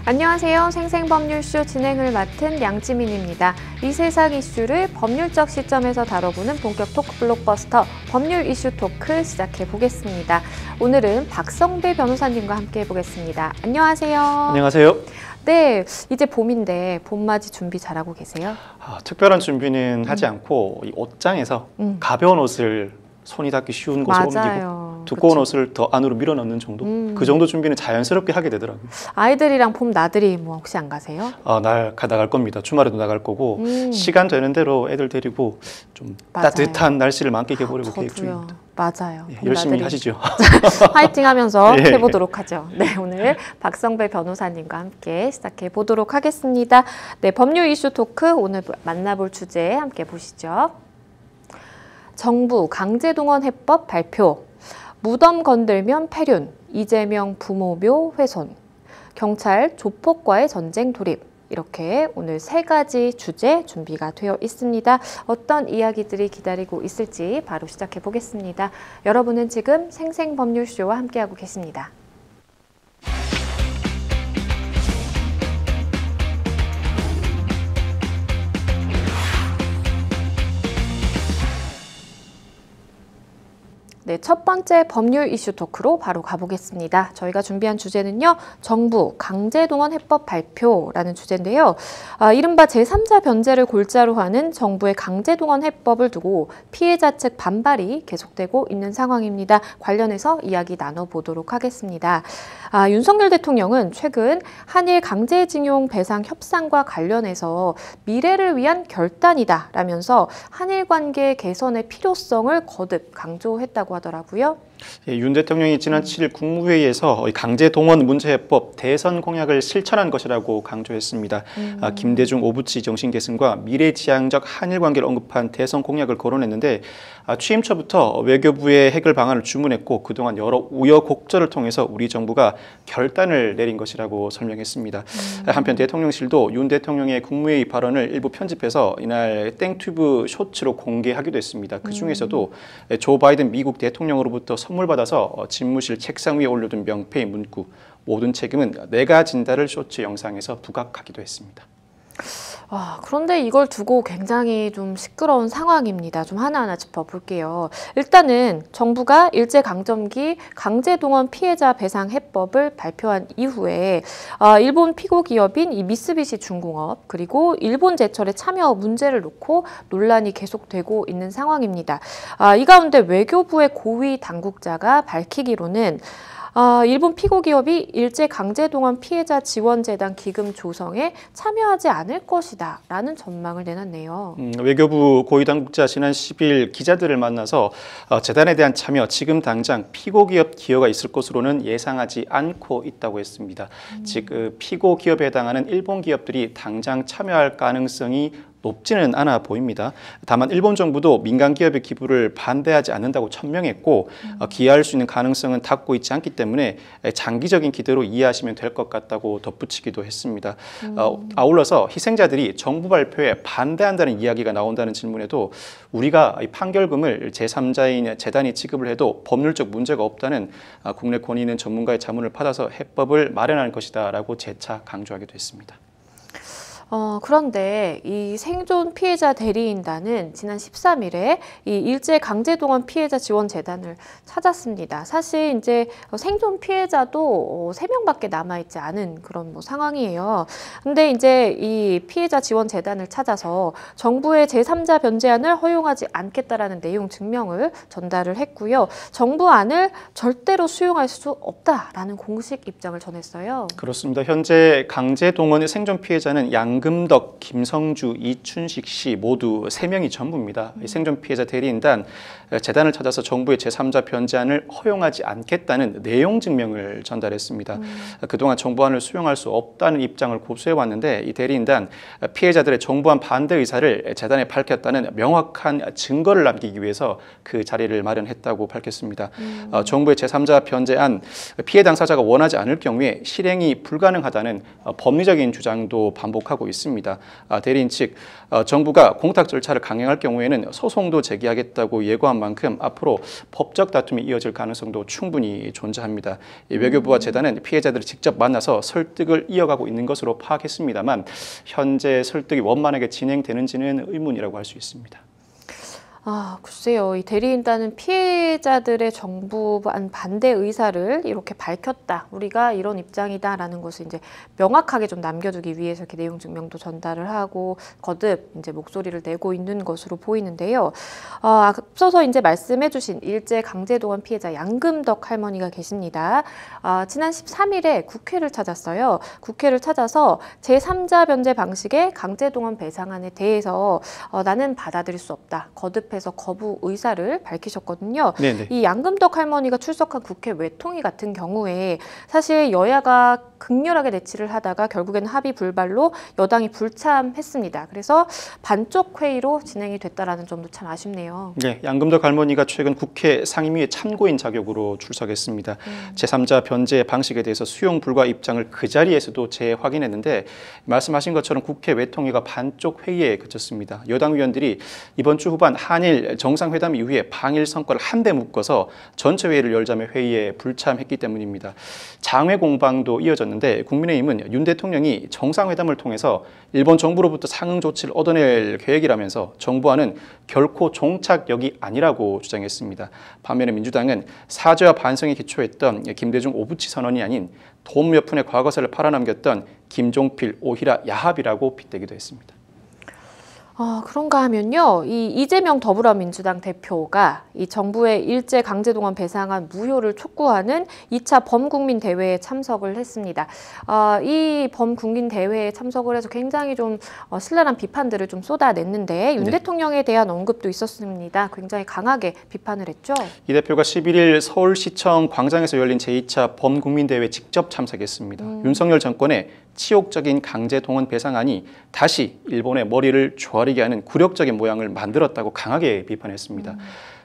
안녕하세요. 생생법률쇼 진행을 맡은 양지민입니다. 이 세상 이슈를 법률적 시점에서 다뤄보는 본격 토크 블록버스터 법률 이슈 토크 시작해 보겠습니다. 오늘은 박성배 변호사님과 함께 해보겠습니다. 안녕하세요. 안녕하세요. 네, 이제 봄인데 봄맞이 준비 잘하고 계세요? 특별한 준비는 하지 않고 이 옷장에서 가벼운 옷을 손이 닿기 쉬운 곳으로 옮기고 두꺼운 옷을 더 안으로 밀어넣는 정도? 그 정도 준비는 자연스럽게 하게 되더라고요. 아이들이랑 봄 나들이 뭐 혹시 안 가세요? 나갈 겁니다. 주말에도 나갈 거고 시간 되는 대로 애들 데리고 좀 따뜻한 날씨를 만끽해 보려고 계획 중입니다. 맞아요. 예, 열심히 하시죠. 파이팅 하면서 예. 해보도록 하죠. 네, 오늘 박성배 변호사님과 함께 시작해 보도록 하겠습니다. 네, 법률 이슈 토크 오늘 만나볼 주제 함께 보시죠. 정부 강제동원 해법 발표, 무덤 건들면 폐륜, 이재명 부모묘 훼손, 경찰 조폭과의 전쟁 돌입, 이렇게 오늘 세 가지 주제 준비가 되어 있습니다. 어떤 이야기들이 기다리고 있을지 바로 시작해 보겠습니다. 여러분은 지금 생생법률쇼와 함께하고 계십니다. 네, 첫 번째 법률 이슈 토크로 바로 가보겠습니다. 저희가 준비한 주제는요, 정부 강제동원 해법 발표라는 주제인데요. 이른바 제3자 변제를 골자로 하는 정부의 강제동원 해법을 두고 피해자 측 반발이 계속되고 있는 상황입니다. 관련해서 이야기 나눠보도록 하겠습니다. 윤석열 대통령은 최근 한일 강제징용 배상 협상과 관련해서 미래를 위한 결단이다 라면서 한일 관계 개선의 필요성을 거듭 강조했다고 하더라고요. 예, 윤 대통령이 지난 7일 국무회의에서 강제동원 문제해법 대선 공약을 실천한 것이라고 강조했습니다. 김대중 오부치 정신계승과 미래지향적 한일 관계를 언급한 대선 공약을 거론했는데 취임 초부터 외교부에 해결 방안을 주문했고 그동안 여러 우여곡절을 통해서 우리 정부가 결단을 내린 것이라고 설명했습니다. 한편 대통령실도 윤 대통령의 국무회의 발언을 일부 편집해서 이날 땡튜브 쇼츠로 공개하기도 했습니다. 그중에서도 조 바이든 미국 대통령으로부터 선물 받아서 집무실 책상 위에 올려둔 명패의 문구 모든 책임은 내가 진다를 쇼츠 영상에서 부각하기도 했습니다. 그런데 이걸 두고 굉장히 좀 시끄러운 상황입니다. 좀 하나하나 짚어볼게요. 일단은 정부가 일제강점기 강제동원 피해자 배상 해법을 발표한 이후에 일본 피고 기업인 이 미쓰비시 중공업 그리고 일본 제철의 참여 문제를 놓고 논란이 계속되고 있는 상황입니다. 이 가운데 외교부의 고위 당국자가 밝히기로는 일본 피고 기업이 일제 강제동원 피해자 지원재단 기금 조성에 참여하지 않을 것이다 라는 전망을 내놨네요. 외교부 고위 당국자 지난 10일 기자들을 만나서 재단에 대한 참여 지금 당장 피고 기업 기여가 있을 것으로는 예상하지 않고 있다고 했습니다. 즉 피고 기업에 해당하는 일본 기업들이 당장 참여할 가능성이 높지는 않아 보입니다. 다만 일본 정부도 민간 기업의 기부를 반대하지 않는다고 천명했고 기여할 수 있는 가능성은 닫고 있지 않기 때문에 장기적인 기대로 이해하시면 될 것 같다고 덧붙이기도 했습니다. 아울러서 희생자들이 정부 발표에 반대한다는 이야기가 나온다는 질문에도 우리가 이 판결금을 제3자인 재단이 지급을 해도 법률적 문제가 없다는 국내 권위 있는 전문가의 자문을 받아서 해법을 마련할 것이다 라고 재차 강조하기도 했습니다. 그런데 이 생존 피해자 대리인단은 지난 13일에 이 일제 강제동원 피해자 지원 재단을 찾았습니다. 사실 이제 생존 피해자도 3명밖에 남아있지 않은 그런 상황이에요. 근데 이제 이 피해자 지원 재단을 찾아서 정부의 제3자 변제안을 허용하지 않겠다라는 내용 증명을 전달을 했고요. 정부 안을 절대로 수용할 수 없다라는 공식 입장을 전했어요. 그렇습니다. 현재 강제동원의 생존 피해자는 양금덕, 김성주, 이춘식 씨 모두 3명이 전부입니다. 생존 피해자 대리인단 재단을 찾아서 정부의 제3자 변제안을 허용하지 않겠다는 내용 증명을 전달했습니다. 그동안 정부안을 수용할 수 없다는 입장을 고수해왔는데 이 대리인단 피해자들의 정부안 반대 의사를 재단에 밝혔다는 명확한 증거를 남기기 위해서 그 자리를 마련했다고 밝혔습니다. 정부의 제3자 변제안 피해 당사자가 원하지 않을 경우에 실행이 불가능하다는 법리적인 주장도 반복하고 주장하고 있습니다. 대리인 측 정부가 공탁 절차를 강행할 경우에는 소송도 제기하겠다고 예고한 만큼 앞으로 법적 다툼이 이어질 가능성도 충분히 존재합니다. 외교부와 재단은 피해자들을 직접 만나서 설득을 이어가고 있는 것으로 파악했습니다만 현재 설득이 원만하게 진행되는지는 의문이라고 할 수 있습니다. 글쎄요. 이 대리인단은 피해자들의 정부 반대 의사를 이렇게 밝혔다. 우리가 이런 입장이다라는 것을 이제 명확하게 좀 남겨두기 위해서 이렇게 내용 증명도 전달을 하고 거듭 이제 목소리를 내고 있는 것으로 보이는데요. 앞서서 이제 말씀해주신 일제 강제동원 피해자 양금덕 할머니가 계십니다. 지난 13일에 국회를 찾았어요. 국회를 찾아서 제3자 변제 방식의 강제동원 배상안에 대해서 나는 받아들일 수 없다. 거듭 해서 거부 의사를 밝히셨거든요. 네네. 이 양금덕 할머니가 출석한 국회 외통위 같은 경우에 사실 여야가 극렬하게 내치를 하다가 결국에는 합의 불발로 여당이 불참했습니다. 그래서 반쪽 회의로 진행이 됐다라는 점도 참 아쉽네요. 네, 양금덕 할머니가 최근 국회 상임위의 참고인 자격으로 출석했습니다. 제3자 변제 방식에 대해서 수용 불가 입장을 그 자리에서도 재확인했는데 말씀하신 것처럼 국회 외통위가 반쪽 회의에 그쳤습니다. 여당 의원들이 이번 주 후반 한일 정상회담 이후에 방일 성과를 한데 묶어서 전체 회의를 열자며 회의에 불참했기 때문입니다. 장외 공방도 이어졌는데 국민의힘은 윤 대통령이 정상회담을 통해서 일본 정부로부터 상응 조치를 얻어낼 계획이라면서 정부와는 결코 종착역이 아니라고 주장했습니다. 반면에 민주당은 사죄와 반성에 기초했던 김대중 오부치 선언이 아닌 돈 몇 푼의 과거사를 팔아넘겼던 김종필 오히려 야합이라고 빗대기도 했습니다. 그런가 하면요. 이 이재명 더불어민주당 대표가 이 정부의 일제 강제동원 배상안 무효를 촉구하는 2차 범국민 대회에 참석을 했습니다. 이 범국민 대회에 참석을 해서 굉장히 좀 신랄한 비판들을 좀 쏟아냈는데 윤 대통령에 대한 언급도 있었습니다. 굉장히 강하게 비판을 했죠. 이 대표가 11일 서울시청 광장에서 열린 제2차 범국민 대회에 직접 참석했습니다. 윤석열 정권의 치욕적인 강제동원 배상안이 다시 일본의 머리를 조아리게 하는 굴욕적인 모양을 만들었다고 강하게 비판했습니다.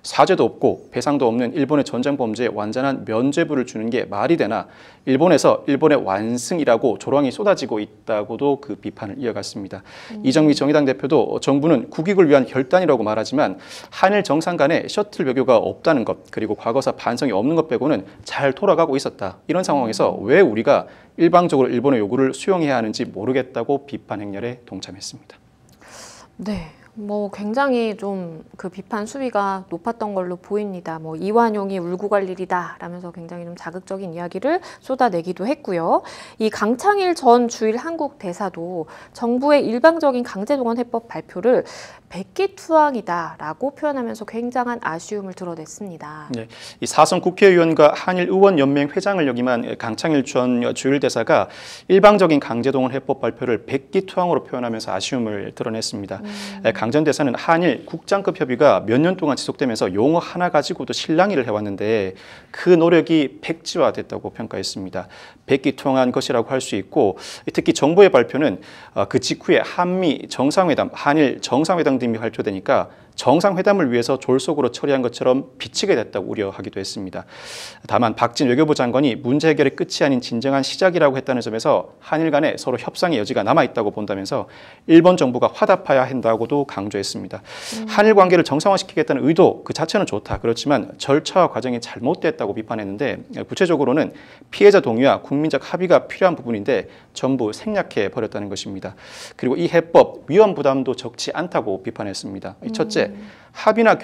사죄도 없고 배상도 없는 일본의 전쟁 범죄에 완전한 면죄부를 주는 게 말이 되나 일본에서 일본의 완승이라고 조롱이 쏟아지고 있다고도 그 비판을 이어갔습니다. 이정미 정의당 대표도 정부는 국익을 위한 결단이라고 말하지만 한일 정상 간에 셔틀 외교가 없다는 것 그리고 과거사 반성이 없는 것 빼고는 잘 돌아가고 있었다. 이런 상황에서 왜 우리가 일방적으로 일본의 요구를 수용해야 하는지 모르겠다고 비판 행렬에 동참했습니다. 네. 굉장히 좀 그 비판 수위가 높았던 걸로 보입니다. 이완용이 울고 갈 일이다 라면서 굉장히 좀 자극적인 이야기를 쏟아내기도 했고요. 이 강창일 전 주일 한국 대사도 정부의 일방적인 강제동원 해법 발표를 백기투항이다라고 표현하면서 굉장한 아쉬움을 드러냈습니다. 네, 이 사선 국회의원과 한일의원연맹 회장을 역임한 강창일 전 주일 대사가 일방적인 강제동원 해법 발표를 백기투항으로 표현하면서 아쉬움을 드러냈습니다. 강 전 대사는 한일 국장급 협의가 몇 년 동안 지속되면서 용어 하나 가지고도 실랑이를 해왔는데 그 노력이 백지화됐다고 평가했습니다. 백기투항한 것이라고 할 수 있고 특히 정부의 발표는 그 직후에 한미 정상회담, 한일 정상회담 등이 발표되니까 정상회담을 위해서 졸속으로 처리한 것처럼 비치게 됐다고 우려하기도 했습니다. 다만 박진 외교부 장관이 문제 해결의 끝이 아닌 진정한 시작이라고 했다는 점에서 한일 간에 서로 협상의 여지가 남아있다고 본다면서 일본 정부가 화답해야 한다고도 강조했습니다. 한일 관계를 정상화시키겠다는 의도 그 자체는 좋다. 그렇지만 절차와 과정이 잘못됐다고 비판했는데 구체적으로는 피해자 동의와 국민적 합의가 필요한 부분인데 전부 생략해 버렸다는 것입니다. 그리고 이 해법 위험 부담도 적지 않다고 비판했습니다. 첫째, 합의나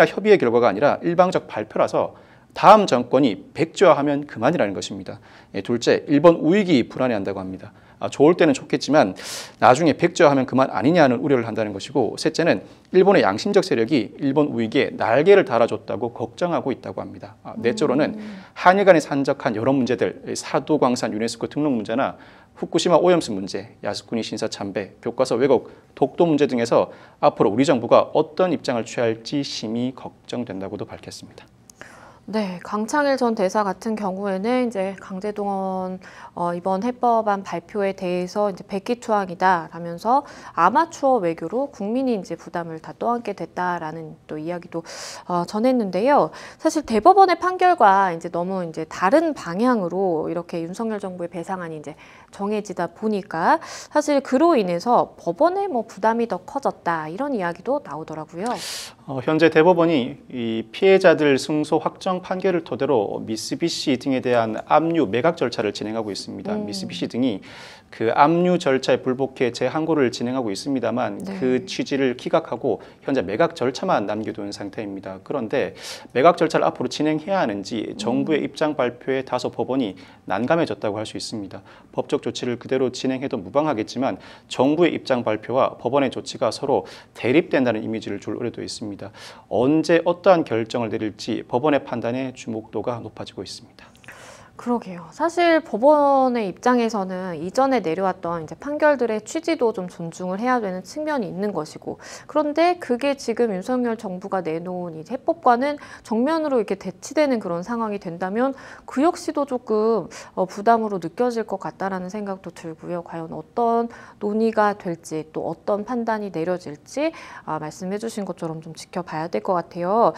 협의의 결과가 아니라 일방적 발표라서 다음 정권이 백지화하면 그만이라는 것입니다. 둘째, 일본 우익이 불안해한다고 합니다. 좋을 때는 좋겠지만 나중에 백지화하면 그만 아니냐는 우려를 한다는 것이고 셋째는 일본의 양심적 세력이 일본 우익에 날개를 달아줬다고 걱정하고 있다고 합니다. 넷째로는 한일 간에 산적한 여러 문제들, 사도광산 유네스코 등록 문제나 후쿠시마 오염수 문제, 야스쿠니 신사 참배, 교과서 왜곡, 독도 문제 등에서 앞으로 우리 정부가 어떤 입장을 취할지 심히 걱정된다고도 밝혔습니다. 네, 강창일 전 대사 같은 경우에는 이제 강제동원 이번 해법안 발표에 대해서 이제 백기투항이다라면서 아마추어 외교로 국민이 이제 부담을 다 떠안게 됐다라는 또 이야기도 전했는데요. 사실 대법원의 판결과 이제 너무 이제 다른 방향으로 이렇게 윤석열 정부의 배상안이 이제 정해지다 보니까 사실 그로 인해서 법원의 뭐 부담이 더 커졌다 이런 이야기도 나오더라고요. 현재 대법원이 이 피해자들 승소 확정 판결을 토대로 미쓰비시 등에 대한 압류 매각 절차를 진행하고 있습니다. 미쓰비시 등이 그 압류 절차에 불복해 재항고를 진행하고 있습니다만 네. 그 취지를 기각하고 현재 매각 절차만 남겨둔 상태입니다. 그런데 매각 절차를 앞으로 진행해야 하는지 정부의 입장 발표에 다소 법원이 난감해졌다고 할 수 있습니다. 법적 조치를 그대로 진행해도 무방하겠지만 정부의 입장 발표와 법원의 조치가 서로 대립된다는 이미지를 줄 우려도 있습니다. 언제 어떠한 결정을 내릴지 법원의 판단에 주목도가 높아지고 있습니다. 그러게요. 사실 법원의 입장에서는 이전에 내려왔던 이제 판결들의 취지도 좀 존중을 해야 되는 측면이 있는 것이고, 그런데 그게 지금 윤석열 정부가 내놓은 이 해법과는 정면으로 이렇게 대치되는 그런 상황이 된다면 그 역시도 조금 부담으로 느껴질 것 같다라는 생각도 들고요. 과연 어떤 논의가 될지 또 어떤 판단이 내려질지 말씀해주신 것처럼 좀 지켜봐야 될 것 같아요.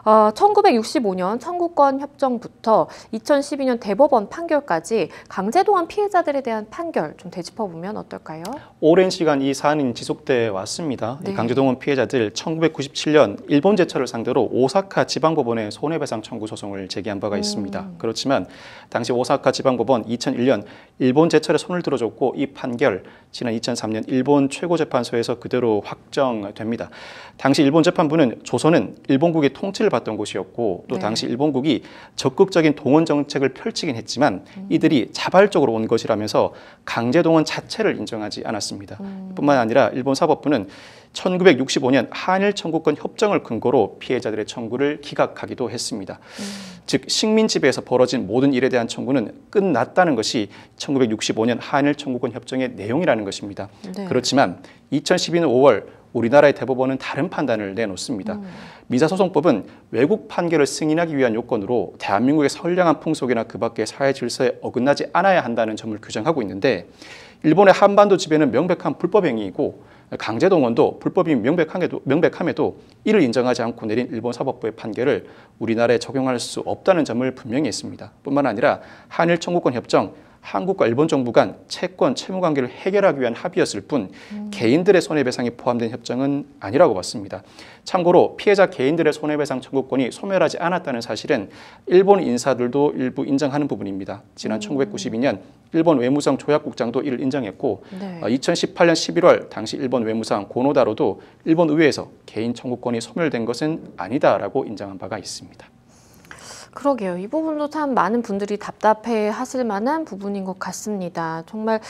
1965년 청구권 협정부터 2012년 대법원 판결까지 강제동원 피해자들에 대한 판결 좀 되짚어보면 어떨까요? 오랜 시간 이 사안이 지속돼 왔습니다. 네. 이 강제동원 피해자들 1997년 일본 제철을 상대로 오사카 지방법원에 손해배상 청구 소송을 제기한 바가 있습니다. 그렇지만 당시 오사카 지방법원 2001년 일본 제철에 손을 들어줬고 이 판결 지난 2003년 일본 최고재판소에서 그대로 확정됩니다. 당시 일본 재판부는 조선은 일본국의 통치를 받던 곳이었고 또 네. 당시 일본국이 적극적인 동원 정책을 펼치긴 했지만 이들이 자발적으로 온 것이라면서 강제동원 자체를 인정하지 않았습니다. 뿐만 아니라 일본 사법부는 1965년 한일 청구권 협정을 근거로 피해자들의 청구를 기각하기도 했습니다. 즉 식민 지배에서 벌어진 모든 일에 대한 청구는 끝났다는 것이 1965년 한일 청구권 협정의 내용이라는 것입니다. 네. 그렇지만 2012년 5월 우리나라의 대법원은 다른 판단을 내놓습니다. 민사소송법은 외국 판결을 승인하기 위한 요건으로 대한민국의 선량한 풍속이나 그 밖의 사회 질서에 어긋나지 않아야 한다는 점을 규정하고 있는데 일본의 한반도 지배는 명백한 불법행위이고 강제동원도 불법이 명백함에도 이를 인정하지 않고 내린 일본 사법부의 판결을 우리나라에 적용할 수 없다는 점을 분명히 했습니다. 뿐만 아니라 한일 청구권 협정, 한국과 일본 정부 간 채권, 채무 관계를 해결하기 위한 합의였을 뿐 개인들의 손해배상이 포함된 협정은 아니라고 봤습니다. 참고로 피해자 개인들의 손해배상 청구권이 소멸하지 않았다는 사실은 일본 인사들도 일부 인정하는 부분입니다. 지난 1992년 일본 외무성 조약국장도 이를 인정했고 네. 2018년 11월 당시 일본 외무상 고노다로도 일본 의회에서 개인 청구권이 소멸된 것은 아니다라고 인정한 바가 있습니다. 그러게요. 이 부분도 참 많은 분들이 답답해 하실 만한 부분인 것 같습니다. 정말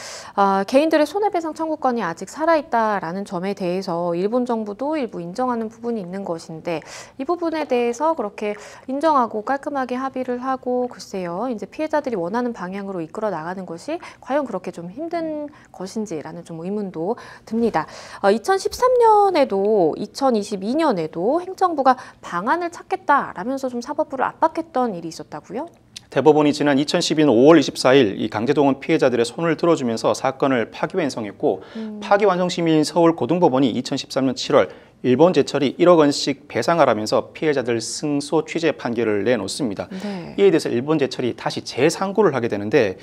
개인들의 손해배상 청구권이 아직 살아있다라는 점에 대해서 일본 정부도 일부 인정하는 부분이 있는 것인데 이 부분에 대해서 그렇게 인정하고 깔끔하게 합의를 하고 글쎄요. 이제 피해자들이 원하는 방향으로 이끌어 나가는 것이 과연 그렇게 좀 힘든 것인지라는 좀 의문도 듭니다. 2013년에도 2022년에도 행정부가 방안을 찾겠다라면서 좀 사법부를 압박했던 일이 있었다고요? 대법원이 지난 2012년 5월 24일 이 강제동원 피해자들의 손을 들어주면서 사건을 파기환송했고 파기환송심의인 서울고등법원이 2013년 7월 일본 제철이 1억 원씩 배상하라면서 피해자들 승소 취재 판결을 내놓습니다. 네. 이에 대해서 일본 제철이 다시 재상고를 하게 되는데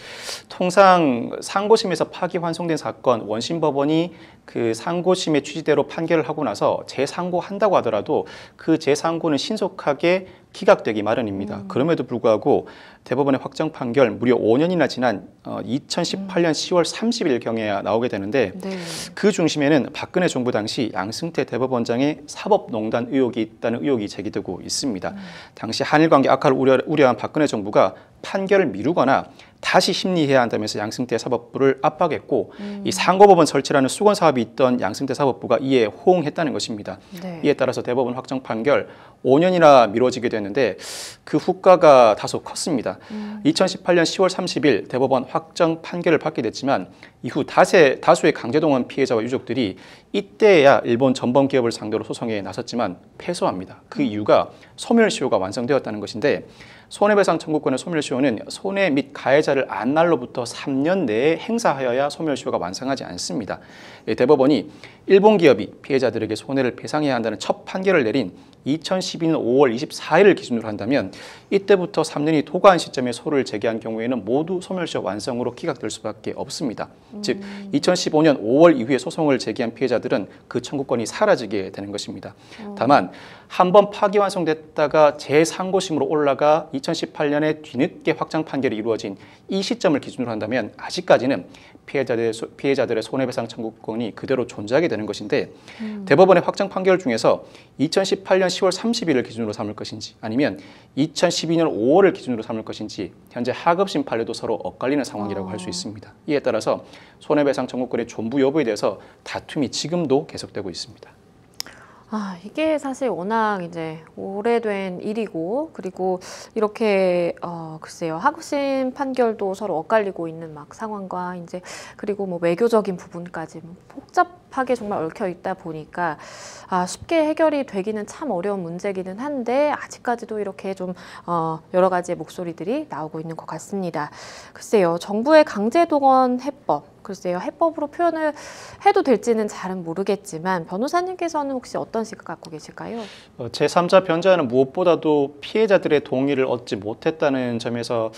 통상 상고심에서 파기환송된 사건 원심법원이 그 상고심의 취지대로 판결을 하고 나서 재상고한다고 하더라도 그 재상고는 신속하게 기각되기 마련입니다. 그럼에도 불구하고 대법원의 확정 판결 무려 5년이나 지난 2018년 10월 30일경에야 나오게 되는데 네. 그 중심에는 박근혜 정부 당시 양승태 대법원장의 사법농단 의혹이 있다는 의혹이 제기되고 있습니다. 당시 한일 관계 악화를 우려한 박근혜 정부가 판결을 미루거나 다시 심리해야 한다면서 양승태 사법부를 압박했고 이 상고법원 설치라는 수건 사업이 있던 양승태 사법부가 이에 호응했다는 것입니다. 네. 이에 따라서 대법원 확정 판결 5년이나 미뤄지게 됐는데 그 후과가 다소 컸습니다. 2018년 10월 30일 대법원 확정 판결을 받게 됐지만 이후 다수의 강제동원 피해자와 유족들이 이때야 일본 전범 기업을 상대로 소송에 나섰지만 패소합니다. 그 이유가 소멸시효가 완성되었다는 것인데 손해배상 청구권의 소멸시효는 손해 및 가해자를 안 날로부터 3년 내에 행사하여야 소멸시효가 완성하지 않습니다. 대법원이 일본 기업이 피해자들에게 손해를 배상해야 한다는 첫 판결을 내린 2012년 5월 24일을 기준으로 한다면 이때부터 3년이 도과한 시점에 소를 제기한 경우에는 모두 소멸시효 완성으로 기각될 수밖에 없습니다. 즉 2015년 5월 이후에 소송을 제기한 피해자들은 그 청구권이 사라지게 되는 것입니다. 다만 한 번 파기환송됐다가 재상고심으로 올라가 2018년에 뒤늦게 확정 판결이 이루어진 이 시점을 기준으로 한다면 아직까지는 피해자들의 손해배상 청구권이 그대로 존재하게 되는 것인데 대법원의 확정 판결 중에서 2018년 10월 30일을 기준으로 삼을 것인지 아니면 2012년 5월을 기준으로 삼을 것인지 현재 하급심 판례도 서로 엇갈리는 상황이라고 할 수 있습니다. 이에 따라서 손해배상 청구권의 존부 여부에 대해서 다툼이 지금도 계속되고 있습니다. 이게 사실 워낙 이제 오래된 일이고, 그리고 이렇게 글쎄요, 하급심 판결도 서로 엇갈리고 있는 막 상황과 이제 그리고 뭐 외교적인 부분까지 복잡하게 정말 얽혀 있다 보니까 쉽게 해결이 되기는 참 어려운 문제기는 한데 아직까지도 이렇게 좀 여러 가지의 목소리들이 나오고 있는 것 같습니다. 글쎄요, 정부의 강제동원 해법. 글쎄요, 해법으로 표현을 해도 될지는 잘은 모르겠지만 변호사님께서는 혹시 어떤 시각 갖고 계실까요? 제3자 변제안은 무엇보다도 피해자들의 동의를 얻지 못했다는 점에서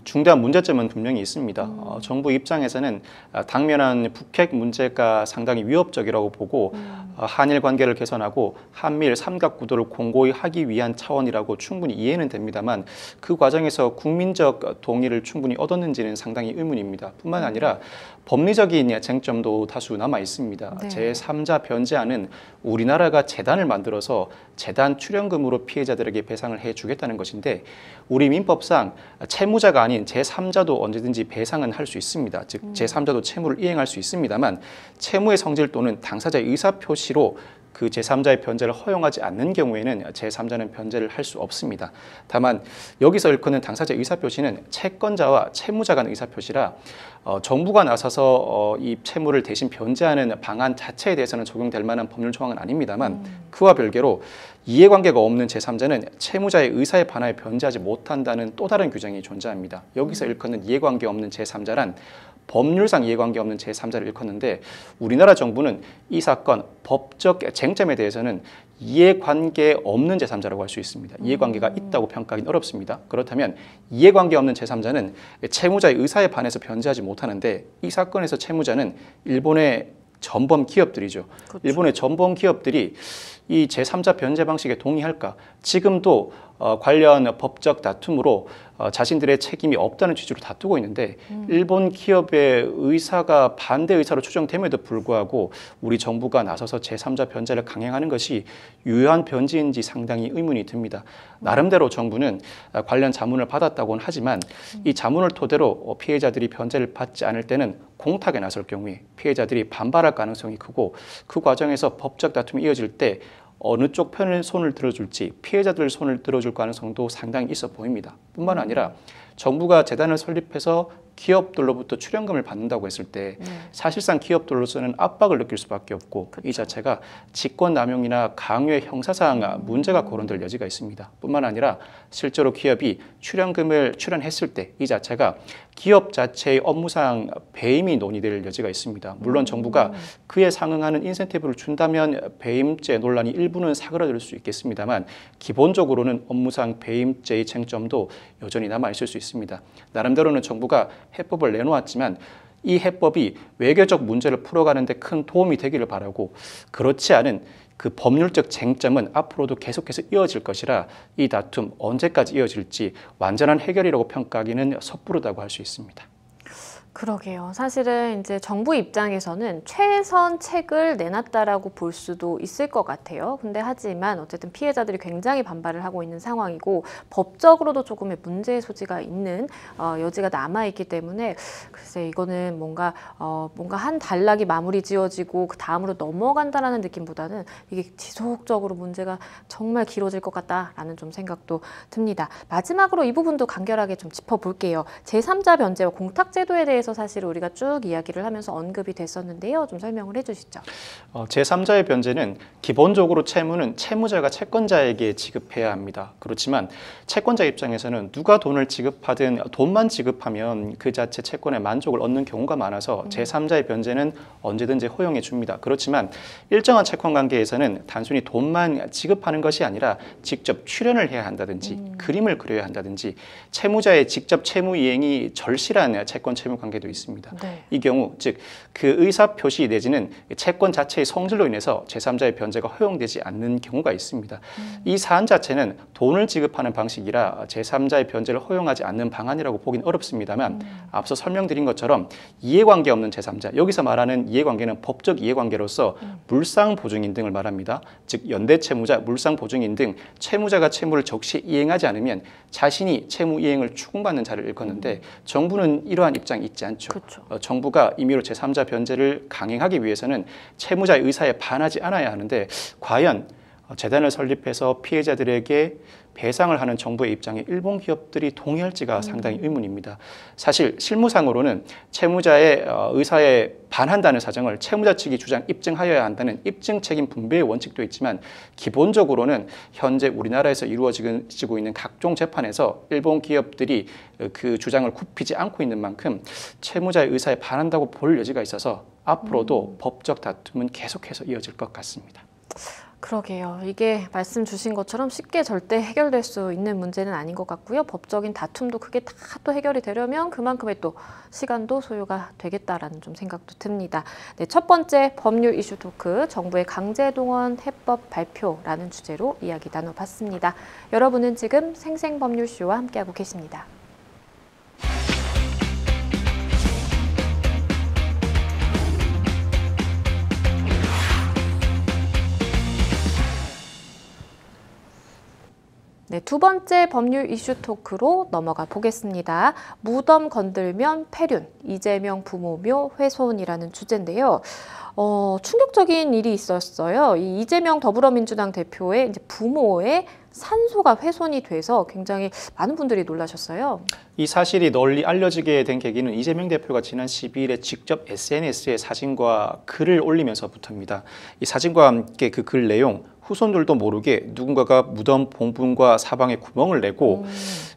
중대한 문제점은 분명히 있습니다. 정부 입장에서는 당면한 북핵 문제가 상당히 위협적이라고 보고 한일 관계를 개선하고 한미일 삼각구도를 공고히 하기 위한 차원이라고 충분히 이해는 됩니다만 그 과정에서 국민적 동의를 충분히 얻었는지는 상당히 의문입니다. 뿐만 아니라 법리적인 쟁점도 다수 남아 있습니다. 네. 제3자 변제안은 우리나라가 재단을 만들어서 재단 출연금으로 피해자들에게 배상을 해주겠다는 것인데 우리 민법상 채무자가 아닌 제3자도 언제든지 배상은 할 수 있습니다. 즉 제3자도 채무를 이행할 수 있습니다만 채무의 성질 또는 당사자의 의사표시로 그 제3자의 변제를 허용하지 않는 경우에는 제3자는 변제를 할 수 없습니다. 다만 여기서 일컫는 당사자 의사표시는 채권자와 채무자 간 의사표시라 정부가 나서서 이 채무를 대신 변제하는 방안 자체에 대해서는 적용될 만한 법률 조항은 아닙니다만 그와 별개로 이해관계가 없는 제3자는 채무자의 의사에 반하여 변제하지 못한다는 또 다른 규정이 존재합니다. 여기서 일컫는 이해관계 없는 제3자란 법률상 이해관계 없는 제3자를 일컫는데 우리나라 정부는 이 사건 법적 쟁점에 대해서는 이해관계 없는 제3자라고 할 수 있습니다. 이해관계가 있다고 평가하기는 어렵습니다. 그렇다면 이해관계 없는 제3자는 채무자의 의사에 반해서 변제하지 못하는데 이 사건에서 채무자는 일본의 전범 기업들이죠. 그렇죠. 일본의 전범 기업들이 이 제3자 변제 방식에 동의할까? 지금도 관련 법적 다툼으로 자신들의 책임이 없다는 취지로 다투고 있는데 일본 기업의 의사가 반대 의사로 추정됨에도 불구하고 우리 정부가 나서서 제3자 변제를 강행하는 것이 유효한 변제인지 상당히 의문이 듭니다. 나름대로 정부는 관련 자문을 받았다고는 하지만 이 자문을 토대로 피해자들이 변제를 받지 않을 때는 공탁에 나설 경우에 피해자들이 반발할 가능성이 크고 그 과정에서 법적 다툼이 이어질 때 어느 쪽 편을 손을 들어줄지 피해자들 손을 들어줄 가능성도 상당히 있어 보입니다. 뿐만 아니라 정부가 재단을 설립해서 기업들로부터 출연금을 받는다고 했을 때 사실상 기업들로서는 압박을 느낄 수밖에 없고 이 자체가 직권남용이나 강요의 형사상 문제가 거론될 여지가 있습니다. 뿐만 아니라 실제로 기업이 출연금을 출연했을 때 이 자체가 기업 자체의 업무상 배임이 논의될 여지가 있습니다. 물론 정부가 그에 상응하는 인센티브를 준다면 배임죄 논란이 일부는 사그라들 수 있겠습니다만 기본적으로는 업무상 배임죄의 쟁점도 여전히 남아 있을 수 있습니다. 나름대로는 정부가 해법을 내놓았지만 이 해법이 외교적 문제를 풀어가는 데 큰 도움이 되기를 바라고 그렇지 않은 그 법률적 쟁점은 앞으로도 계속해서 이어질 것이라 이 다툼 언제까지 이어질지 완전한 해결이라고 평가하기는 섣부르다고 할 수 있습니다. 그러게요. 사실은 이제 정부 입장에서는 최선책을 내놨다라고 볼 수도 있을 것 같아요. 근데 하지만 어쨌든 피해자들이 굉장히 반발을 하고 있는 상황이고 법적으로도 조금의 문제의 소지가 있는 여지가 남아있기 때문에 글쎄 이거는 뭔가 한 단락이 마무리 지어지고 그 다음으로 넘어간다라는 느낌보다는 이게 지속적으로 문제가 정말 길어질 것 같다라는 좀 생각도 듭니다. 마지막으로 이 부분도 간결하게 좀 짚어볼게요. 제3자 변제와 공탁제도에 대해서 사실 우리가 쭉 이야기를 하면서 언급이 됐었는데요. 좀 설명을 해주시죠. 제3자의 변제는 기본적으로 채무는 채무자가 채권자에게 지급해야 합니다. 그렇지만 채권자 입장에서는 누가 돈을 지급하든 돈만 지급하면 그 자체 채권의 만족을 얻는 경우가 많아서 제3자의 변제는 언제든지 허용해 줍니다. 그렇지만 일정한 채권 관계에서는 단순히 돈만 지급하는 것이 아니라 직접 출연을 해야 한다든지 그림을 그려야 한다든지 채무자의 직접 채무 이행이 절실한 채권 채무 관계도 있습니다. 네. 이 경우 즉 그 의사 표시 내지는 채권 자체의 성질로 인해서 제3자의 변제가 허용되지 않는 경우가 있습니다. 이 사안 자체는 돈을 지급하는 방식이라 제3자의 변제를 허용하지 않는 방안이라고 보긴 어렵습니다만 앞서 설명드린 것처럼 이해관계 없는 제3자, 여기서 말하는 이해관계는 법적 이해관계로서 물상보증인 등을 말합니다. 즉 연대채무자, 물상보증인 등 채무자가 채무를 적시 이행하지 않으면 자신이 채무 이행을 추궁받는 자를 일컫는데 정부는 이러한 입장이 있지 않죠. 그렇죠. 정부가 임의로 제3자 변제를 강행하기 위해서는 채무자의 의사에 반하지 않아야 하는데 과연 재단을 설립해서 피해자들에게 배상을 하는 정부의 입장에 일본 기업들이 동의할지가 상당히 의문입니다. 사실 실무상으로는 채무자의 의사에 반한다는 사정을 채무자 측이 입증하여야 한다는 입증 책임 분배의 원칙도 있지만 기본적으로는 현재 우리나라에서 이루어지고 있는 각종 재판에서 일본 기업들이 그 주장을 굽히지 않고 있는 만큼 채무자의 의사에 반한다고 볼 여지가 있어서 앞으로도 법적 다툼은 계속해서 이어질 것 같습니다. 그러게요. 이게 말씀 주신 것처럼 쉽게 절대 해결될 수 있는 문제는 아닌 것 같고요. 법적인 다툼도 크게 다 또 해결이 되려면 그만큼의 또 시간도 소요가 되겠다라는 좀 생각도 듭니다. 네, 첫 번째 법률 이슈 토크, 정부의 강제동원 해법 발표라는 주제로 이야기 나눠봤습니다. 여러분은 지금 생생법률쇼와 함께하고 계십니다. 네, 두 번째 법률 이슈 토크로 넘어가 보겠습니다. 무덤 건들면 폐륜, 이재명 부모묘 훼손이라는 주제인데요. 충격적인 일이 있었어요. 이 이재명 더불어민주당 대표의 이제 부모의 산소가 훼손이 돼서 굉장히 많은 분들이 놀라셨어요. 이 사실이 널리 알려지게 된 계기는 이재명 대표가 지난 12일에 직접 SNS에 사진과 글을 올리면서부터입니다. 이 사진과 함께 그 글 내용, 후손들도 모르게 누군가가 무덤 봉분과 사방에 구멍을 내고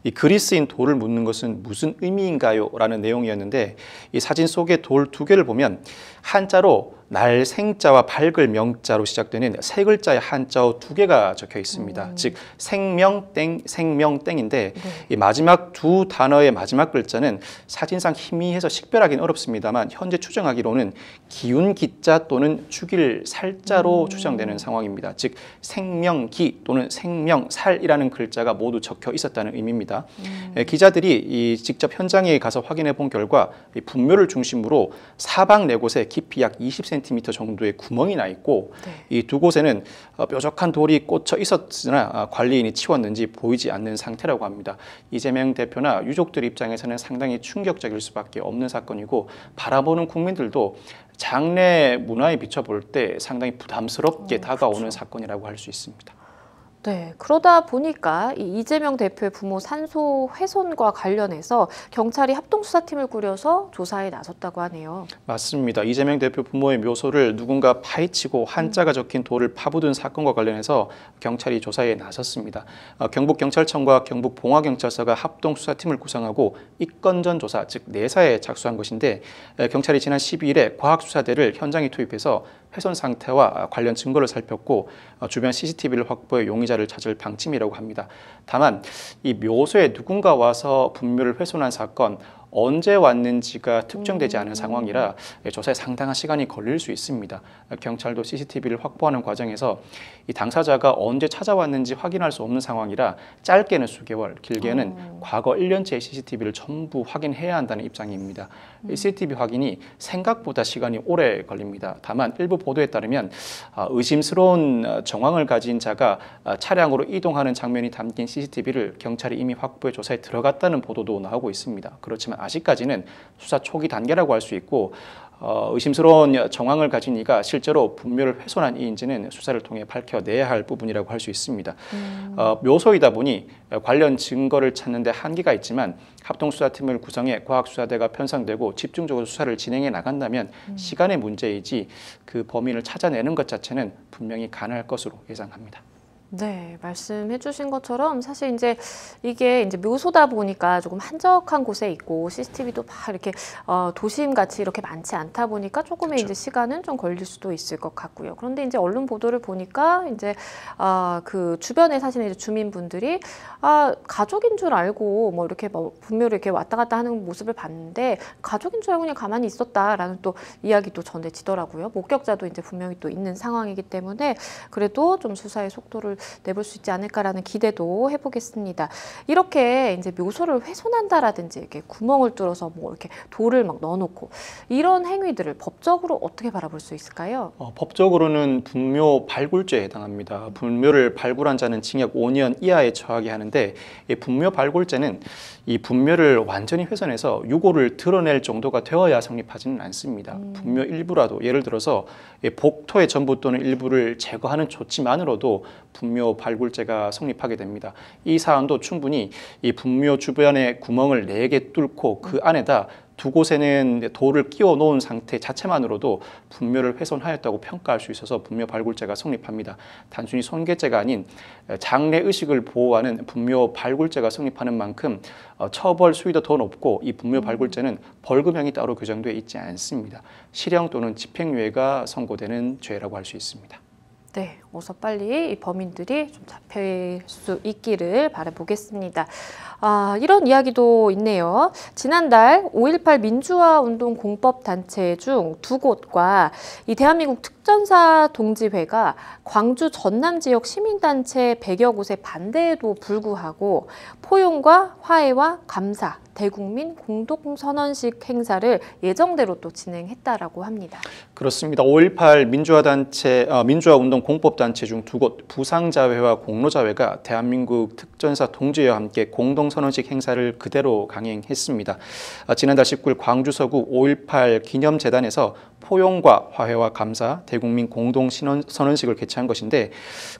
이 글이 쓰인 돌을 묻는 것은 무슨 의미인가요? 라는 내용이었는데 이 사진 속의 돌 두 개를 보면 한자로 날생자와 밝을 명자로 시작되는 세 글자의 한자어 두 개가 적혀 있습니다. 즉 생명땡, 생명땡인데 네. 이 마지막 두 단어의 마지막 글자는 사진상 희미해서 식별하기는 어렵습니다만 현재 추정하기로는 기운 기자 또는 죽일 살자로 추정되는 상황입니다. 즉 생명기 또는 생명살이라는 글자가 모두 적혀 있었다는 의미입니다. 기자들이 이 직접 현장에 가서 확인해 본 결과 이 분묘를 중심으로 사방 네 곳에 깊이 약 20cm 정도의 구멍이 나 있고 네. 이 두 곳에는 뾰족한 돌이 꽂혀 있었으나 관리인이 치웠는지 보이지 않는 상태라고 합니다. 이재명 대표나 유족들 입장에서는 상당히 충격적일 수밖에 없는 사건이고 바라보는 국민들도 장례 문화에 비춰볼 때 상당히 부담스럽게 다가오는 그렇죠. 사건이라고 할 수 있습니다. 네, 그러다 보니까 이 이재명 대표의 부모 산소 훼손과 관련해서 경찰이 합동수사팀을 꾸려서 조사에 나섰다고 하네요. 맞습니다. 이재명 대표 부모의 묘소를 누군가 파헤치고 한자가 적힌 돌을 파묻은 사건과 관련해서 경찰이 조사에 나섰습니다. 경북경찰청과 경북봉화경찰서가 합동수사팀을 구성하고 입건전 조사, 즉 내사에 착수한 것인데 경찰이 지난 12일에 과학수사대를 현장에 투입해서 훼손 상태와 관련 증거를 살폈고 주변 CCTV를 확보해 용의자를 찾을 방침이라고 합니다. 다만 이 묘소에 누군가 와서 분묘를 훼손한 사건 언제 왔는지가 특정되지 않은 상황이라 조사에 상당한 시간이 걸릴 수 있습니다. 경찰도 CCTV를 확보하는 과정에서 이 당사자가 언제 찾아왔는지 확인할 수 없는 상황이라 짧게는 수개월, 길게는 과거 1년치의 CCTV를 전부 확인해야 한다는 입장입니다. 이 CCTV 확인이 생각보다 시간이 오래 걸립니다. 다만 일부 보도에 따르면 의심스러운 정황을 가진 자가 차량으로 이동하는 장면이 담긴 CCTV를 경찰이 이미 확보해 조사에 들어갔다는 보도도 나오고 있습니다. 그렇지만 아직까지는 수사 초기 단계라고 할 수 있고 의심스러운 정황을 가진 이가 실제로 분묘를 훼손한 이인지는 수사를 통해 밝혀내야 할 부분이라고 할 수 있습니다. 묘소이다 보니 관련 증거를 찾는 데 한계가 있지만 합동수사팀을 구성해 과학수사대가 편성되고 집중적으로 수사를 진행해 나간다면 시간의 문제이지 그 범인을 찾아내는 것 자체는 분명히 가능할 것으로 예상합니다. 네, 말씀해 주신 것처럼 사실 이제 이게 이제 묘소다 보니까 조금 한적한 곳에 있고 CCTV도 막 이렇게 도심 같이 이렇게 많지 않다 보니까 조금의 그렇죠. 이제 시간은 좀 걸릴 수도 있을 것 같고요. 그런데 이제 언론 보도를 보니까 이제 그 주변에 사시는 이제 주민분들이 가족인 줄 알고 뭐 이렇게 뭐 분묘를 이렇게 왔다 갔다 하는 모습을 봤는데 가족인 줄 알고 그냥 가만히 있었다라는 또 이야기도 전해지더라고요. 목격자도 이제 분명히 또 있는 상황이기 때문에 그래도 좀 수사의 속도를 내볼 수 있지 않을까라는 기대도 해보겠습니다. 이렇게 이제 묘소를 훼손한다라든지 이렇게 구멍을 뚫어서 뭐 이렇게 돌을 막 넣어놓고 이런 행위들을 법적으로 어떻게 바라볼 수 있을까요? 법적으로는 분묘 발굴죄에 해당합니다. 분묘를 발굴한 자는 징역 5년 이하에 처하게 하는데 이 분묘 발굴죄는 이 분묘를 완전히 훼손해서 유골을 드러낼 정도가 되어야 성립하지는 않습니다. 분묘 일부라도 예를 들어서 복토의 전부 또는 일부를 제거하는 조치만으로도 분묘 발굴죄가 성립하게 됩니다. 이 사안도 충분히 이 분묘 주변에 구멍을 4개 뚫고 그 안에다 두 곳에는 돌을 끼워 놓은 상태 자체만으로도 분묘를 훼손하였다고 평가할 수 있어서 분묘 발굴죄가 성립합니다. 단순히 손괴죄가 아닌 장래 의식을 보호하는 분묘 발굴죄가 성립하는 만큼 처벌 수위도 더 높고 이 분묘 발굴죄는 벌금형이 따로 규정되어 있지 않습니다. 실형 또는 집행유예가 선고되는 죄라고 할 수 있습니다. 네, 어서 빨리 이 범인들이 좀 잡힐 수 있기를 바라보겠습니다. 이런 이야기도 있네요. 지난달 5.18 민주화운동 공법단체 중 2곳과 이 대한민국 특전사 동지회가 광주 전남 지역 시민단체 100여 곳의 반대에도 불구하고 포용과 화해와 감사, 대국민 공동선언식 행사를 예정대로 또 진행했다라고 합니다. 그렇습니다. 5.18 민주화운동 공법단체 중 2곳 부상자회와 공로자회가 대한민국 특전사 동지회와 함께 공동선언식 행사를 그대로 강행했습니다. 지난달 19일 광주 서구 5.18 기념재단에서 포용과 화해와 감사, 대국민 공동선언식을 개최한 것인데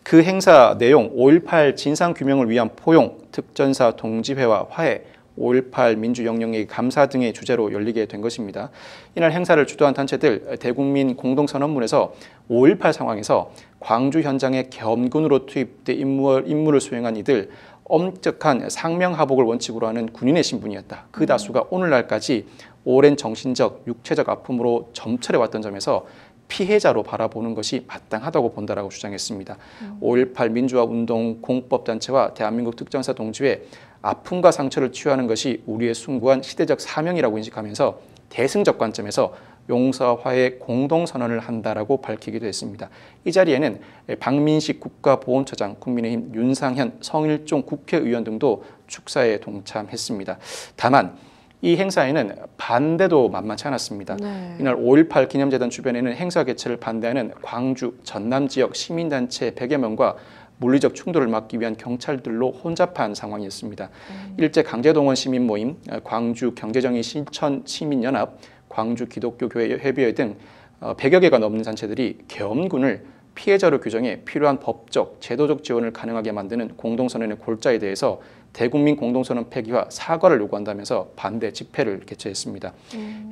그 행사 내용 5.18 진상규명을 위한 포용, 특전사 동지회와 화해, 5.18 민주영령의 감사 등의 주제로 열리게 된 것입니다. 이날 행사를 주도한 단체들 대국민 공동선언문에서 5.18 상황에서 광주 현장에 겸군으로 투입돼 임무를 수행한 이들 엄격한 상명하복을 원칙으로 하는 군인의 신분이었다. 그 다수가 오늘날까지 오랜 정신적, 육체적 아픔으로 점철해 왔던 점에서 피해자로 바라보는 것이 마땅하다고 본다라고 주장했습니다. 5.18 민주화운동 공법단체와 대한민국 특전사 동지회 아픔과 상처를 치유하는 것이 우리의 숭고한 시대적 사명이라고 인식하면서 대승적 관점에서 용서와 화해 공동선언을 한다라고 밝히기도 했습니다. 이 자리에는 박민식 국가보훈처장, 국민의힘 윤상현, 성일종 국회의원 등도 축사에 동참했습니다. 다만 이 행사에는 반대도 만만치 않았습니다. 네. 이날 5.18 기념재단 주변에는 행사 개최를 반대하는 광주, 전남 지역 시민단체 100여 명과 물리적 충돌을 막기 위한 경찰들로 혼잡한 상황이었습니다. 일제 강제동원 시민 모임, 광주 경제정의 실천 시민연합, 광주 기독교교회 회비회 등 100여 개가 넘는 단체들이 계엄군을 피해자로 규정해 필요한 법적, 제도적 지원을 가능하게 만드는 공동선언의 골자에 대해서 대국민 공동선언 폐기와 사과를 요구한다면서 반대 집회를 개최했습니다.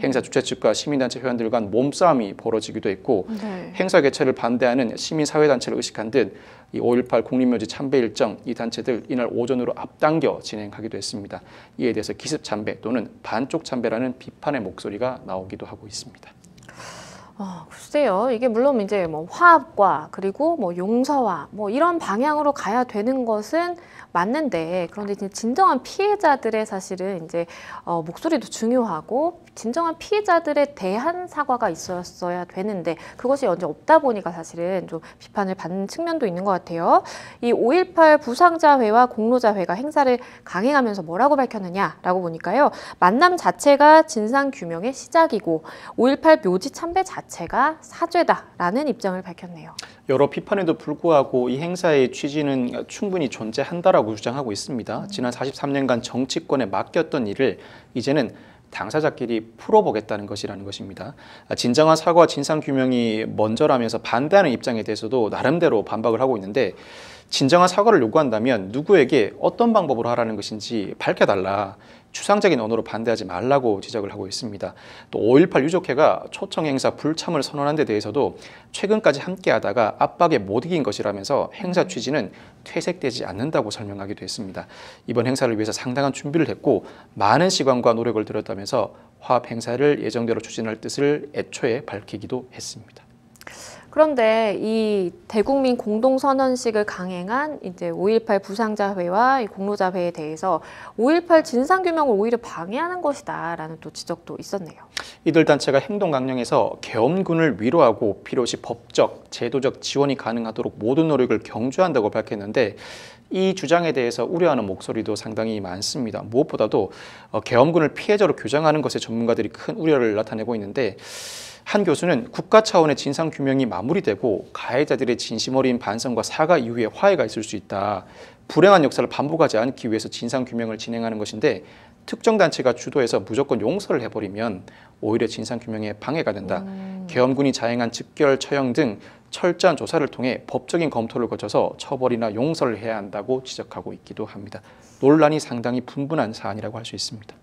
행사 주최 측과 시민단체 회원들 간 몸싸움이 벌어지기도 했고 네. 행사 개최를 반대하는 시민사회단체를 의식한 듯 이 5.18 국립묘지 참배 일정 이 단체들 이날 오전으로 앞당겨 진행하기도 했습니다. 이에 대해서 기습 참배 또는 반쪽 참배라는 비판의 목소리가 나오기도 하고 있습니다. 글쎄요. 이게 물론 이제 뭐 화합과 그리고 뭐 용서와 뭐 이런 방향으로 가야 되는 것은 맞는데, 그런데 이제 진정한 피해자들의 사실은 이제 목소리도 중요하고 진정한 피해자들에 대한 사과가 있었어야 되는데, 그것이 언제 없다 보니까 사실은 좀 비판을 받는 측면도 있는 것 같아요. 이 5.18 부상자회와 공로자회가 행사를 강행하면서 뭐라고 밝혔느냐라고 보니까요. 만남 자체가 진상규명의 시작이고 5.18 묘지 참배 자체가 사죄다라는 입장을 밝혔네요. 여러 비판에도 불구하고 이 행사의 취지는 충분히 존재한다라고 주장하고 있습니다. 지난 43년간 정치권에 맡겼던 일을 이제는 당사자끼리 풀어보겠다는 것이라는 것입니다. 진정한 사과와 진상규명이 먼저라면서 반대하는 입장에 대해서도 나름대로 반박을 하고 있는데, 진정한 사과를 요구한다면 누구에게 어떤 방법으로 하라는 것인지 밝혀달라, 추상적인 언어로 반대하지 말라고 지적을 하고 있습니다. 또 5.18 유족회가 초청 행사 불참을 선언한 데 대해서도 최근까지 함께하다가 압박에 못 이긴 것이라면서 행사 취지는 퇴색되지 않는다고 설명하기도 했습니다. 이번 행사를 위해서 상당한 준비를 했고 많은 시간과 노력을 들였다면서 화합 행사를 예정대로 추진할 뜻을 애초에 밝히기도 했습니다. 그런데 이 대국민 공동선언식을 강행한 이제 5.18 부상자회와 공로자회에 대해서 5.18 진상규명을 오히려 방해하는 것이다라는 또 지적도 있었네요. 이들 단체가 행동 강령에서 계엄군을 위로하고 필요시 법적, 제도적 지원이 가능하도록 모든 노력을 경주한다고 밝혔는데, 이 주장에 대해서 우려하는 목소리도 상당히 많습니다. 무엇보다도 계엄군을 피해자로 규정하는 것에 전문가들이 큰 우려를 나타내고 있는데, 한 교수는 국가 차원의 진상규명이 마무리되고 가해자들의 진심 어린 반성과 사과 이후에 화해가 있을 수 있다. 불행한 역사를 반복하지 않기 위해서 진상규명을 진행하는 것인데, 특정 단체가 주도해서 무조건 용서를 해버리면 오히려 진상규명에 방해가 된다. 계엄군이 자행한 집결, 처형 등 철저한 조사를 통해 법적인 검토를 거쳐서 처벌이나 용서를 해야 한다고 지적하고 있기도 합니다. 논란이 상당히 분분한 사안이라고 할 수 있습니다.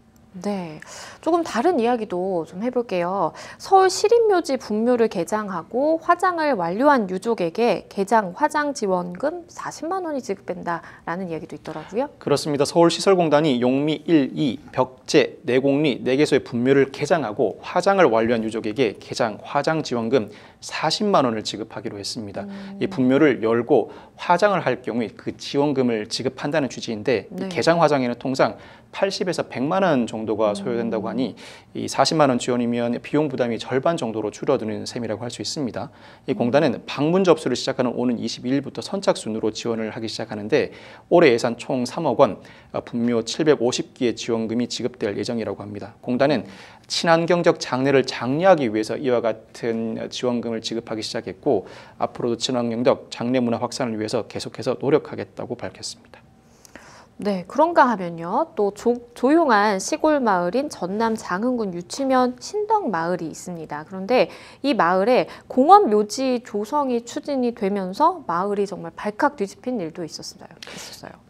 네, 조금 다른 이야기도 좀 해볼게요. 서울 시립묘지 분묘를 개장하고 화장을 완료한 유족에게 개장 화장 지원금 40만 원이 지급된다라는 이야기도 있더라고요. 그렇습니다. 서울시설공단이 용미 1, 2, 벽제, 내곡리 4개소의 분묘를 개장하고 화장을 완료한 유족에게 개장 화장 지원금 40만 원을 지급하기로 했습니다. 이 분묘를 열고 화장을 할 경우에 그 지원금을 지급한다는 취지인데, 네. 이 개장 화장에는 통상 80에서 100만 원 정도가 소요된다고 하니 이 40만 원 지원이면 비용 부담이 절반 정도로 줄어드는 셈이라고 할 수 있습니다. 이 공단은 방문 접수를 시작하는 오는 22일부터 선착순으로 지원을 하기 시작하는데, 올해 예산 총 3억 원, 분묘 750기의 지원금이 지급될 예정이라고 합니다. 공단은 친환경적 장례를 장려하기 위해서 이와 같은 지원금을 지급하기 시작했고, 앞으로도 친환경적 장례 문화 확산을 위해서 계속해서 노력하겠다고 밝혔습니다. 네, 그런가 하면요. 또 조용한 시골 마을인 전남 장흥군 유치면 신덕마을이 있습니다. 그런데 이 마을에 공원 묘지 조성이 추진이 되면서 마을이 정말 발칵 뒤집힌 일도 있었어요.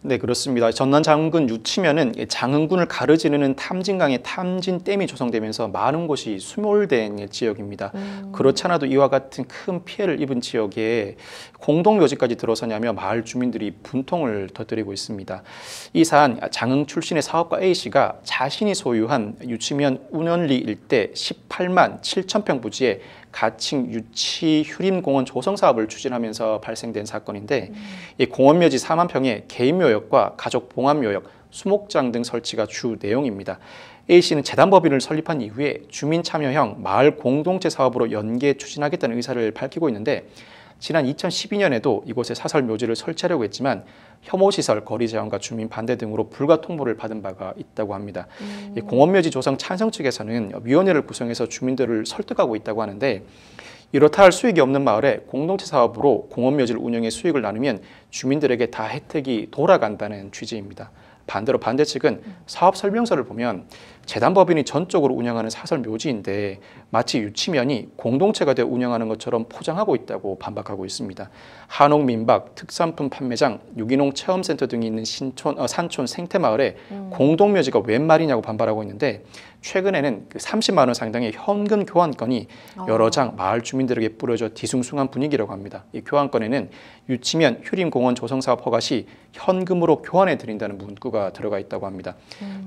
네, 그렇습니다. 전남 장흥군 유치면은 장흥군을 가로지르는 탐진강에 탐진댐이 조성되면서 많은 곳이 수몰된 지역입니다. 그렇지 않아도 이와 같은 큰 피해를 입은 지역에 공동묘지까지 들어서냐며 마을 주민들이 분통을 터뜨리고 있습니다. 이 사안, 장흥 출신의 사업가 A씨가 자신이 소유한 유치면 운원리 일대 18만 7천 평 부지에 가칭 유치 휴림공원 조성 사업을 추진하면서 발생된 사건인데, 이 공원묘지 4만 평의 개인묘역과 가족 봉합묘역, 수목장 등 설치가 주 내용입니다. A씨는 재단법인을 설립한 이후에 주민 참여형 마을 공동체 사업으로 연계 추진하겠다는 의사를 밝히고 있는데, 지난 2012년에도 이곳에 사설 묘지를 설치하려고 했지만 혐오시설, 거리 제한과 주민 반대 등으로 불가 통보를 받은 바가 있다고 합니다. 이 공원묘지 조성 찬성 측에서는 위원회를 구성해서 주민들을 설득하고 있다고 하는데, 이렇다 할 수익이 없는 마을에 공동체 사업으로 공원묘지를 운영해 수익을 나누면 주민들에게 다 혜택이 돌아간다는 취지입니다. 반대로 반대 측은 사업 설명서를 보면 재단법인이 전적으로 운영하는 사설 묘지인데 마치 유치면이 공동체가 되어 운영하는 것처럼 포장하고 있다고 반박하고 있습니다. 한옥 민박, 특산품 판매장, 유기농 체험센터 등이 있는 산촌 생태마을에 공동묘지가 웬 말이냐고 반발하고 있는데, 최근에는 그 30만 원 상당의 현금 교환권이 여러 장 마을 주민들에게 뿌려져 뒤숭숭한 분위기라고 합니다. 이 교환권에는 유치면 휴림공원 조성사업 허가 시 현금으로 교환해 드린다는 문구가 들어가 있다고 합니다.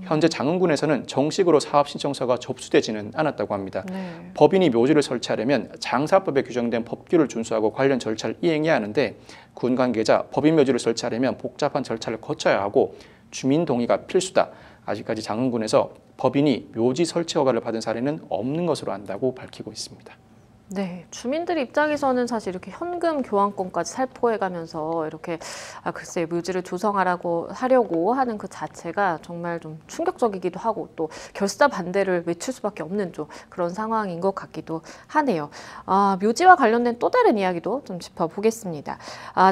현재 장흥군에서는 정식으로 사업 신청서가 접수되지는 않았다고 합니다. 네. 법인이 묘지를 설치하려면 장사법에 규정된 법규를 준수하고 관련 절차를 이행해야 하는데 군 관계자 법인 묘지를 설치하려면 복잡한 절차를 거쳐야 하고 주민 동의가 필수다. 아직까지 장흥군에서 법인이 묘지 설치 허가를 받은 사례는 없는 것으로 안다고 밝히고 있습니다. 네, 주민들 입장에서는 사실 이렇게 현금 교환권까지 살포해가면서 이렇게 글쎄 묘지를 조성하라고 하려고 하는 그 자체가 정말 좀 충격적이기도 하고 또 결사 반대를 외칠 수밖에 없는 좀 그런 상황인 것 같기도 하네요. 묘지와 관련된 또 다른 이야기도 좀 짚어보겠습니다.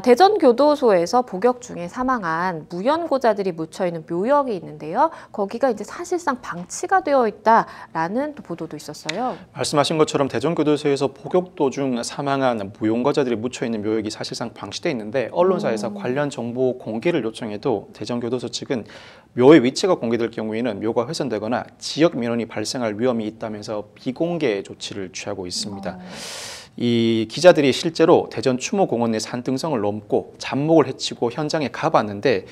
대전교도소에서 복역 중에 사망한 무연고자들이 묻혀 있는 묘역이 있는데요. 거기가 이제 사실상 방치가 되어 있다라는 또 보도도 있었어요. 말씀하신 것처럼 대전교도소에서 복역 도중 사망한 무용거자들이 묻혀 있는 묘역이 사실상 방치돼 있는데 언론사에서 관련 정보 공개를 요청해도 대전교도소 측은 묘의 위치가 공개될 경우에는 묘가 훼손되거나 지역 민원이 발생할 위험이 있다면서 비공개 조치를 취하고 있습니다. 이 기자들이 실제로 대전 추모공원 내 산등성을 넘고 잡목을 헤치고 현장에 가봤는데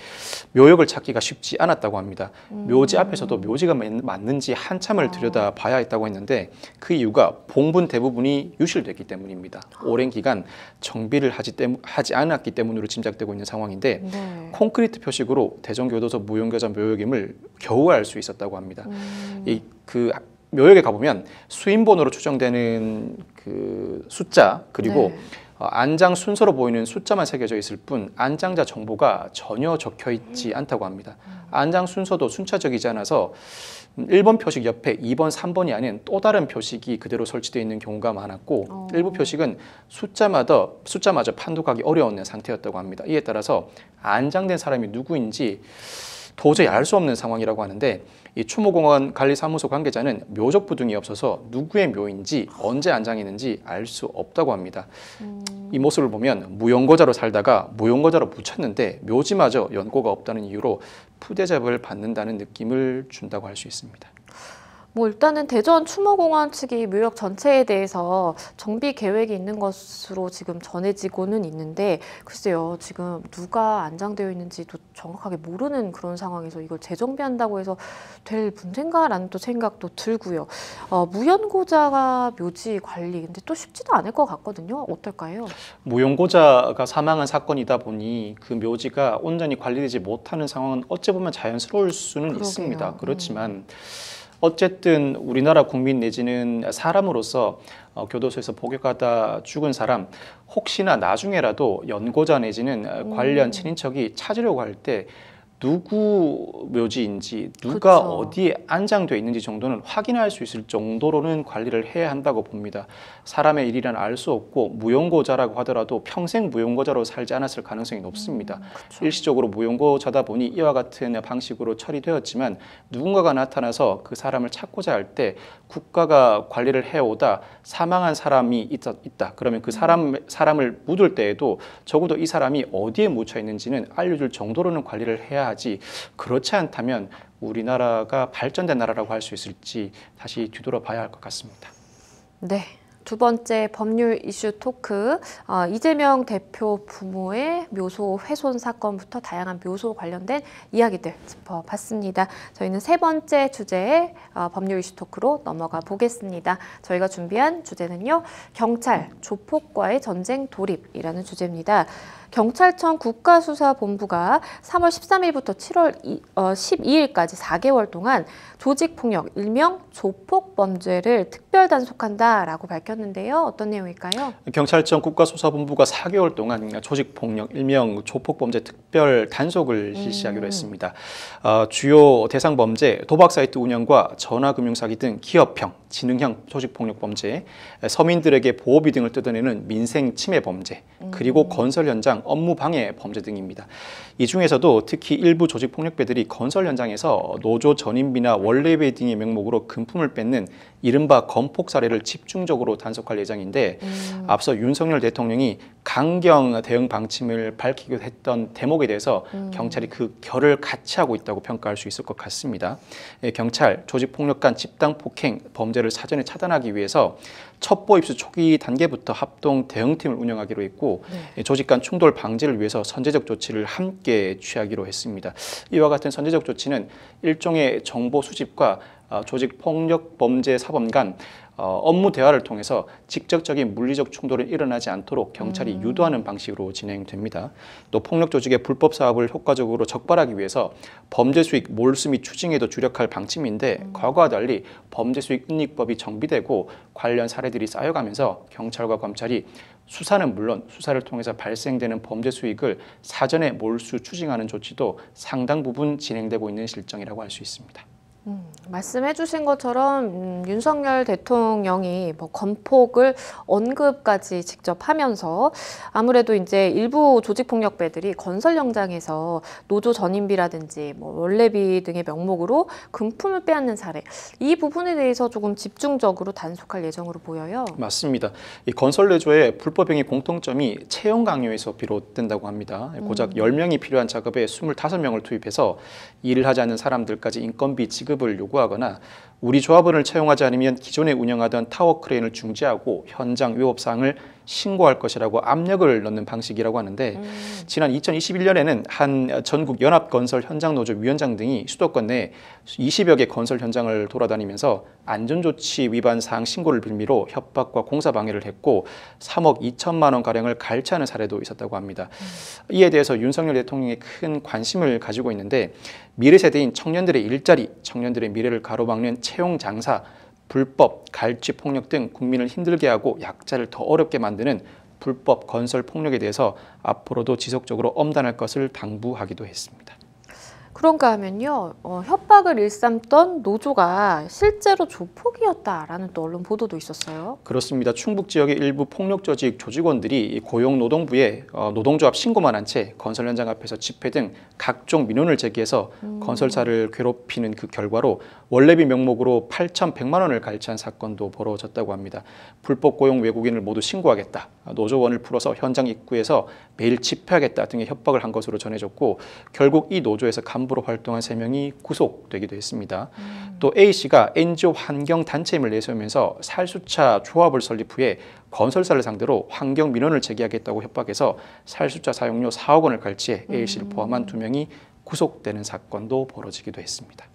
묘역을 찾기가 쉽지 않았다고 합니다. 묘지 앞에서도 묘지가 맞는지 한참을 들여다봐야 했다고 했는데 그 이유가 봉분 대부분이 유실됐기 때문입니다. 오랜 기간 정비를 하지 않았기 때문으로 짐작되고 있는 상황인데 네. 콘크리트 표식으로 대전교도소 무용거자 묘역임을 겨우 알 수 있었다고 합니다. 그 묘역에 가보면 수인번호로 추정되는 그 숫자 그리고 네. 안장 순서로 보이는 숫자만 새겨져 있을 뿐 안장자 정보가 전혀 적혀 있지 않다고 합니다. 안장 순서도 순차적이지 않아서 1번 표식 옆에 2번, 3번이 아닌 또 다른 표식이 그대로 설치되어 있는 경우가 많았고 일부 표식은 숫자마저 판독하기 어려운 상태였다고 합니다. 이에 따라서 안장된 사람이 누구인지 도저히 알 수 없는 상황이라고 하는데 이 추모공원 관리사무소 관계자는 묘적 부등이 없어서 누구의 묘인지 언제 안장했는지 알 수 없다고 합니다. 이 모습을 보면 무연고자로 살다가 무연고자로 묻혔는데 묘지마저 연고가 없다는 이유로 푸대접을 받는다는 느낌을 준다고 할 수 있습니다. 뭐 일단은 대전 추모공원 측이 묘역 전체에 대해서 정비 계획이 있는 것으로 지금 전해지고는 있는데 글쎄요 지금 누가 안장되어 있는지도 정확하게 모르는 그런 상황에서 이걸 재정비한다고 해서 될 문제인가라는 또 생각도 들고요. 무연고자가 묘지 관리 근데 또 쉽지도 않을 것 같거든요. 어떨까요? 무연고자가 사망한 사건이다 보니 그 묘지가 온전히 관리되지 못하는 상황은 어찌 보면 자연스러울 수는 그러게요. 있습니다. 그렇지만 어쨌든 우리나라 국민 내지는 사람으로서 교도소에서 복역하다 죽은 사람 혹시나 나중에라도 연고자 내지는 관련 친인척이 찾으려고 할 때 누구 묘지인지 누가 그쵸. 어디에 안장되어 있는지 정도는 확인할 수 있을 정도로는 관리를 해야 한다고 봅니다. 사람의 일이란 알 수 없고 무연고자라고 하더라도 평생 무연고자로 살지 않았을 가능성이 높습니다. 그쵸. 일시적으로 무연고자다 보니 이와 같은 방식으로 처리되었지만 누군가가 나타나서 그 사람을 찾고자 할 때 국가가 관리를 해오다 사망한 사람이 있다. 그러면 그 사람을 묻을 때에도 적어도 이 사람이 어디에 묻혀 있는지는 알려줄 정도로는 관리를 해야 하지 그렇지 않다면 우리나라가 발전된 나라라고 할 수 있을지 다시 뒤돌아봐야 할 것 같습니다. 네. 두 번째 법률 이슈 토크, 이재명 대표 부모의 묘소 훼손 사건부터 다양한 묘소 관련된 이야기들 짚어봤습니다. 저희는 세 번째 주제의 법률 이슈 토크로 넘어가 보겠습니다. 저희가 준비한 주제는요, 경찰, 조폭과의 전쟁 돌입이라는 주제입니다. 경찰청 국가수사본부가 3월 13일부터 7월 12일까지 4개월 동안 조직폭력, 일명 조폭범죄를 특별단속한다라고 밝혔는데요. 어떤 내용일까요? 경찰청 국가수사본부가 4개월 동안 조직폭력, 일명 조폭범죄 특별단속을 실시하기로 했습니다. 주요 대상 범죄, 도박사이트 운영과 전화금융사기 등 기업형, 지능형 조직폭력 범죄, 서민들에게 보호비 등을 뜯어내는 민생 침해 범죄, 그리고 건설 현장 업무 방해 범죄 등입니다. 이 중에서도 특히 일부 조직폭력배들이 건설 현장에서 노조 전임비나 원래배 등의 명목으로 금품을 뺏는 이른바 건폭 사례를 집중적으로 단속할 예정인데 앞서 윤석열 대통령이 강경 대응 방침을 밝히기도 했던 대목에 대해서 경찰이 그 결을 같이 하고 있다고 평가할 수 있을 것 같습니다. 경찰, 조직폭력 간 집단폭행 범죄를 사전에 차단하기 위해서 첩보 입수 초기 단계부터 합동 대응팀을 운영하기로 했고 조직 간 충돌 방지를 위해서 선제적 조치를 함께 취하기로 했습니다. 이와 같은 선제적 조치는 일종의 정보 수집과 조직폭력범죄사범 간 업무 대화를 통해서 직접적인 물리적 충돌이 일어나지 않도록 경찰이 유도하는 방식으로 진행됩니다. 또 폭력 조직의 불법 사업을 효과적으로 적발하기 위해서 범죄 수익 몰수 및 추징에도 주력할 방침인데 과거와 달리 범죄 수익 은닉법이 정비되고 관련 사례들이 쌓여가면서 경찰과 검찰이 수사는 물론 수사를 통해서 발생되는 범죄 수익을 사전에 몰수 추징하는 조치도 상당 부분 진행되고 있는 실정이라고 할 수 있습니다. 말씀해주신 것처럼 윤석열 대통령이 뭐 건폭을 언급까지 직접 하면서 아무래도 이제 일부 조직폭력배들이 건설 현장에서 노조 전임비라든지 뭐 원래비 등의 명목으로 금품을 빼앗는 사례, 이 부분에 대해서 조금 집중적으로 단속할 예정으로 보여요. 맞습니다. 이 건설 내조의 불법행위 공통점이 채용 강요에서 비롯된다고 합니다. 고작 10명이 필요한 작업에 25명을 투입해서 일을 하지 않는 사람들까지 인건비 지급을 요구하거나 우리 조합원을 채용하지 않으면 기존에 운영하던 타워 크레인을 중지하고 현장 위법 사항을 신고할 것이라고 압력을 넣는 방식이라고 하는데 지난 2021년에는 한 전국 연합건설 현장노조 위원장 등이 수도권 내 20여 개 건설 현장을 돌아다니면서 안전조치 위반 사항 신고를 빌미로 협박과 공사방해를 했고 3억 2천만 원 가량을 갈취하는 사례도 있었다고 합니다. 이에 대해서 윤석열 대통령이 큰 관심을 가지고 있는데 미래 세대인 청년들의 일자리, 청년들의 미래를 가로막는 채용 장사, 불법, 갈취 폭력 등 국민을 힘들게 하고 약자를 더 어렵게 만드는 불법 건설 폭력에 대해서 앞으로도 지속적으로 엄단할 것을 당부하기도 했습니다. 그런가 하면요, 협박을 일삼던 노조가 실제로 조폭이었다라는 또 언론 보도도 있었어요. 그렇습니다. 충북 지역의 일부 폭력 조직 조직원들이 고용노동부에 노동조합 신고만 한 채 건설 현장 앞에서 집회 등 각종 민원을 제기해서 건설사를 괴롭히는 그 결과로 원래비 명목으로 8,100만 원을 갈취한 사건도 벌어졌다고 합니다. 불법 고용 외국인을 모두 신고하겠다, 노조원을 풀어서 현장 입구에서 매일 집회하겠다 등의 협박을 한 것으로 전해졌고 결국 이 노조에서 간부로 활동한 3명이 구속되기도 했습니다. 또 A씨가 NGO 환경단체임을 내세우면서 살수차 조합을 설립 후에 건설사를 상대로 환경 민원을 제기하겠다고 협박해서 살수차 사용료 4억 원을 갈취해 A씨를 포함한 2명이 구속되는 사건도 벌어지기도 했습니다.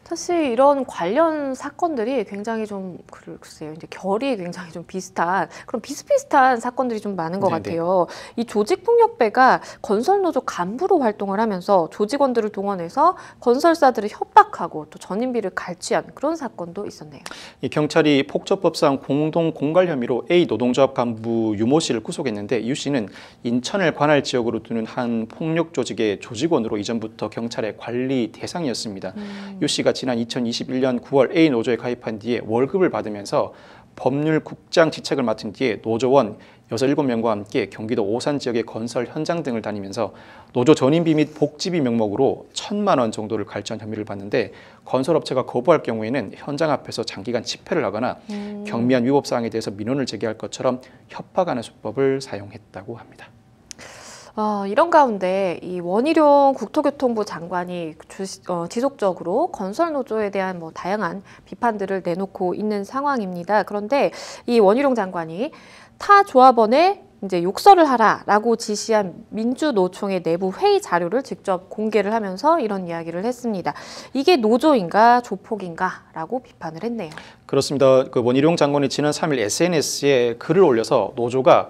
사실 이런 관련 사건들이 굉장히 좀 글쎄요, 이제 결이 굉장히 좀 비슷한 그런 비슷비슷한 사건들이 좀 많은 것 같아요. 이 조직폭력배가 건설노조 간부로 활동을 하면서 조직원들을 동원해서 건설사들을 협박하고 또 전임비를 갈취한 그런 사건도 있었네요. 이 경찰이 폭처법상 공동 공갈 혐의로 A 노동조합 간부 유모 씨를 구속했는데 유 씨는 인천을 관할 지역으로 두는 한 폭력 조직의 조직원으로 이전부터 경찰의 관리 대상이었습니다. 유 씨가 지난 2021년 9월 A 노조에 가입한 뒤에 월급을 받으면서 법률국장 직책을 맡은 뒤에 노조원 6, 7명과 함께 경기도 오산 지역의 건설 현장 등을 다니면서 노조 전임비 및 복지비 명목으로 1,000만 원 정도를 갈취한 혐의를 받는데 건설업체가 거부할 경우에는 현장 앞에서 장기간 집회를 하거나 경미한 위법 사항에 대해서 민원을 제기할 것처럼 협박하는 수법을 사용했다고 합니다. 이런 가운데 이 원희룡 국토교통부 장관이 지속적으로 건설 노조에 대한 뭐 다양한 비판들을 내놓고 있는 상황입니다. 그런데 이 원희룡 장관이 타 조합원에 이제 욕설을 하라라고 지시한 민주노총의 내부 회의 자료를 직접 공개를 하면서 이런 이야기를 했습니다. 이게 노조인가 조폭인가라고 비판을 했네요. 그렇습니다. 그 원희룡 장관이 지난 3일 SNS에 글을 올려서 노조가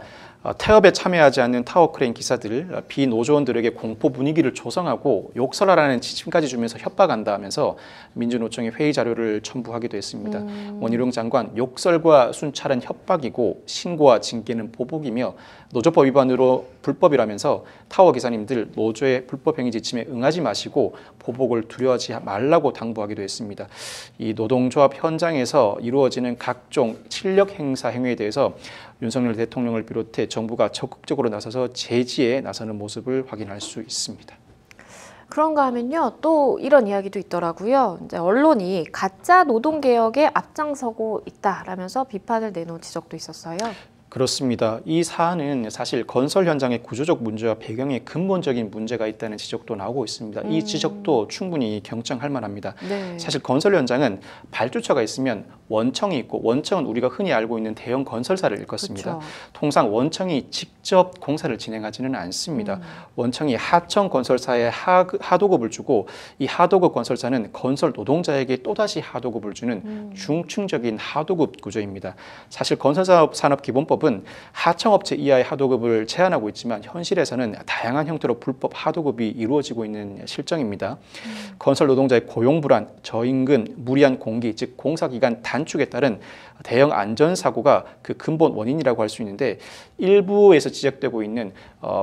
태업에 참여하지 않는 타워 크레인 기사들, 비노조원들에게 공포 분위기를 조성하고 욕설하라는 지침까지 주면서 협박한다 하면서 민주노총에 회의 자료를 첨부하기도 했습니다. 원희룡 장관, 욕설과 순찰은 협박이고 신고와 징계는 보복이며 노조법 위반으로 불법이라면서 타워 기사님들 노조의 불법 행위 지침에 응하지 마시고 보복을 두려워하지 말라고 당부하기도 했습니다. 이 노동조합 현장에서 이루어지는 각종 실력 행사 행위에 대해서 윤석열 대통령을 비롯해 정부가 적극적으로 나서서 제지에 나서는 모습을 확인할 수 있습니다. 그런가 하면요, 또 이런 이야기도 있더라고요. 이제 언론이 가짜 노동개혁에 앞장서고 있다라면서 비판을 내놓은 지적도 있었어요. 그렇습니다. 이 사안은 사실 건설 현장의 구조적 문제와 배경에 근본적인 문제가 있다는 지적도 나오고 있습니다. 이 지적도 충분히 경청할 만합니다. 네. 사실 건설 현장은 발주처가 있으면 원청이 있고, 원청은 우리가 흔히 알고 있는 대형 건설사를 일컫습니다. 그렇죠. 통상 원청이 직접 공사를 진행하지는 않습니다. 원청이 하청 건설사에 하도급을 주고, 이 하도급 건설사는 건설 노동자에게 또다시 하도급을 주는 중층적인 하도급 구조입니다. 사실 건설산업기본법은 하청업체 이하의 하도급을 제한하고 있지만 현실에서는 다양한 형태로 불법 하도급이 이루어지고 있는 실정입니다. 건설 노동자의 고용 불안, 저임금, 무리한 공기, 즉 공사기간 단축에 따른 대형 안전사고가 그 근본 원인이라고 할 수 있는데, 일부에서 지적되고 있는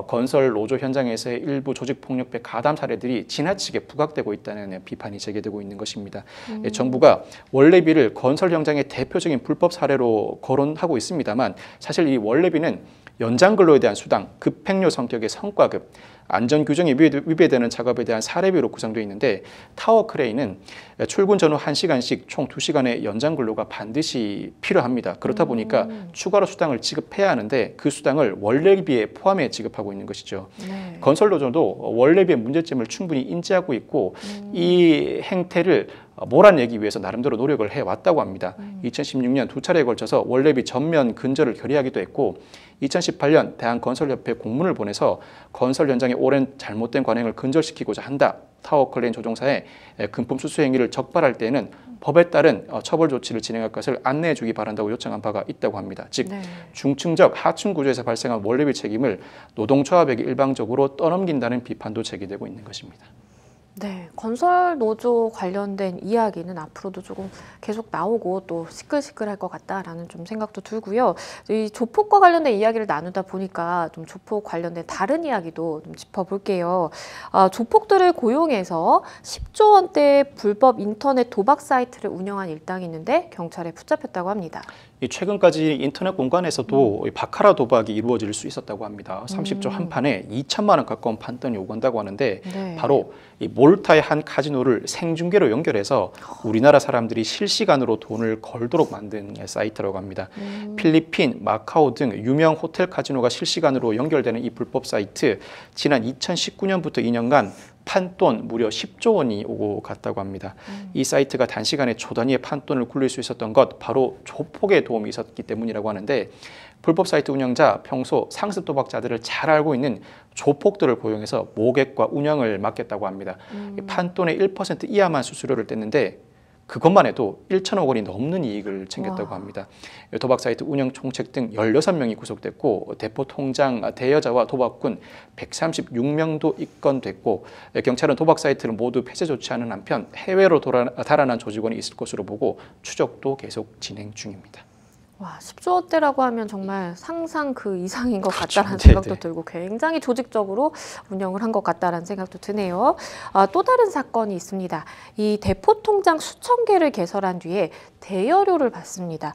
건설 노조 현장에서의 일부 조직폭력배 가담 사례들이 지나치게 부각되고 있다는 비판이 제기되고 있는 것입니다. 정부가 원래비를 건설 현장의 대표적인 불법 사례로 거론하고 있습니다만, 사실 이 원래비는 연장근로에 대한 수당, 급행료 성격의 성과급, 안전규정이 위배되는 작업에 대한 사례비로 구성되어 있는데, 타워 크레인은 출근 전후 1시간씩 총 2시간의 연장근로가 반드시 필요합니다. 그렇다 보니까 추가로 수당을 지급해야 하는데 그 수당을 원래비에 포함해 지급하고 있는 것이죠. 네. 건설노조도 원래비의 문제점을 충분히 인지하고 있고 이 행태를 몰아내기 위해서 나름대로 노력을 해왔다고 합니다. 2016년 2차례에 걸쳐서 원래비 전면 근절을 결의하기도 했고, 2018년 대한건설협회 공문을 보내서 건설 현장의 오랜 잘못된 관행을 근절시키고자 한다. 타워 크레인 조종사의 금품 수수 행위를 적발할 때에는 법에 따른 처벌 조치를 진행할 것을 안내해 주기 바란다고 요청한 바가 있다고 합니다. 즉 네. 중층적 하층 구조에서 발생한 원래비 책임을 노동조합에게 일방적으로 떠넘긴다는 비판도 제기되고 있는 것입니다. 네, 건설 노조 관련된 이야기는 앞으로도 조금 계속 나오고 또 시끌시끌할 것 같다라는 좀 생각도 들고요. 이 조폭과 관련된 이야기를 나누다 보니까 좀 조폭 관련된 다른 이야기도 좀 짚어볼게요. 조폭들을 고용해서 10조 원대의 불법 인터넷 도박 사이트를 운영한 일당이 있는데 경찰에 붙잡혔다고 합니다. 최근까지 인터넷 공간에서도 바카라 도박이 이루어질 수 있었다고 합니다. 30조 한 판에 2천만 원 가까운 판돈이 오간다고 하는데 네. 바로 이 몰타의 한 카지노를 생중계로 연결해서 우리나라 사람들이 실시간으로 돈을 걸도록 만든 사이트라고 합니다. 필리핀, 마카오 등 유명 호텔 카지노가 실시간으로 연결되는 이 불법 사이트, 지난 2019년부터 2년간 판돈 무려 10조 원이 오고 갔다고 합니다. 이 사이트가 단시간에 조 단위의 판돈을 굴릴 수 있었던 것, 바로 조폭의 도움이 있었기 때문이라고 하는데, 불법 사이트 운영자 평소 상습 도박자들을 잘 알고 있는 조폭들을 고용해서 모객과 운영을 맡겠다고 합니다. 판돈의 1% 이하만 수수료를 뗐는데 그것만 해도 1천억 원이 넘는 이익을 챙겼다고 합니다. 도박 사이트 운영 총책 등 16명이 구속됐고, 대포 통장 대여자와 도박꾼 136명도 입건됐고, 경찰은 도박 사이트를 모두 폐쇄 조치하는 한편 해외로 달아난 조직원이 있을 것으로 보고 추적도 계속 진행 중입니다. 와, 10조 원대라고 하면 정말 상상 그 이상인 것 그렇죠. 같다라는 생각도 네네. 들고 굉장히 조직적으로 운영을 한 것 같다라는 생각도 드네요. 또 다른 사건이 있습니다. 이 대포 통장 수천 개를 개설한 뒤에 대여료를 받습니다.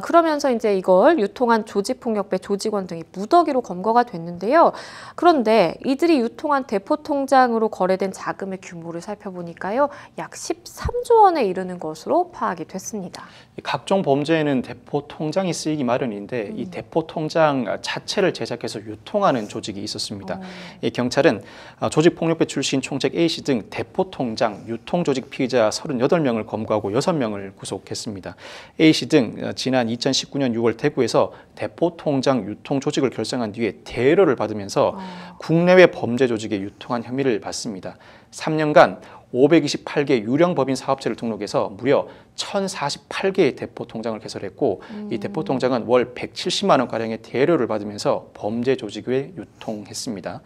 그러면서 이제 이걸 유통한 조직폭력배 조직원 등이 무더기로 검거가 됐는데요. 그런데 이들이 유통한 대포 통장으로 거래된 자금의 규모를 살펴보니까요, 약 13조 원에 이르는 것으로 파악이 됐습니다. 각종 범죄에는 대포 통장이 쓰이기 마련인데 이 대포 통장 자체를 제작해서 유통하는 조직이 있었습니다. 이 경찰은 조직폭력배 출신 총책 A씨 등 대포 통장 유통 조직 피의자 38명을 검거하고 6명을 구속했습니다. A씨 등 지난 2019년 6월 대구에서 대포 통장 유통 조직을 결성한 뒤에 대여료를 받으면서 국내외 범죄 조직에 유통한 혐의를 받습니다. 3년간 528개 유령 법인 사업체를 등록해서 무려 1,048개의 대포 통장을 개설했고, 이 대포 통장은 월 170만 원가량의 대여료를 받으면서 범죄 조직에 유통했습니다.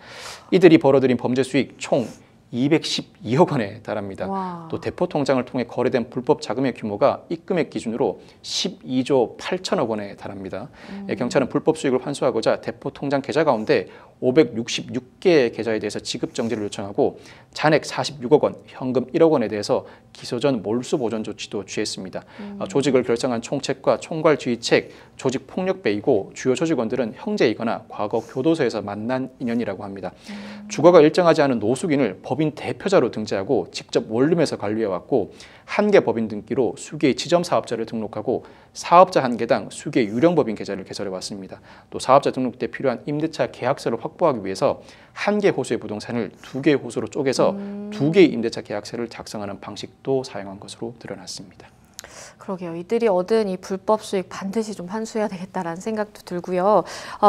이들이 벌어들인 범죄 수익 총 212억 원에 달합니다. 와. 또 대포 통장을 통해 거래된 불법 자금의 규모가 입금액 기준으로 12조 8천억 원에 달합니다. 경찰은 불법 수익을 환수하고자 대포 통장 계좌 가운데 566개의 계좌에 대해서 지급 정지를 요청하고 잔액 46억 원, 현금 1억 원에 대해서 기소 전 몰수 보전 조치도 취했습니다. 조직을 결성한 총책과 총괄 지휘책, 조직 폭력배이고 주요 조직원들은 형제이거나 과거 교도소에서 만난 인연이라고 합니다. 주거가 일정하지 않은 노숙인을 법인 법인 대표자로 등재하고 직접 원룸에서 관리해왔고 한개 법인 등기로 수개의 지점 사업자를 등록하고 사업자 한 개당 수개의 유령법인 계좌를 개설해왔습니다. 또 사업자 등록 때 필요한 임대차 계약서를 확보하기 위해서 한 개 호수의 부동산을 두 개의 호수로 쪼개서 두 개의 임대차 계약서를 작성하는 방식도 사용한 것으로 드러났습니다. 그러게요. 이들이 얻은 이 불법 수익 반드시 좀 환수해야 되겠다라는 생각도 들고요.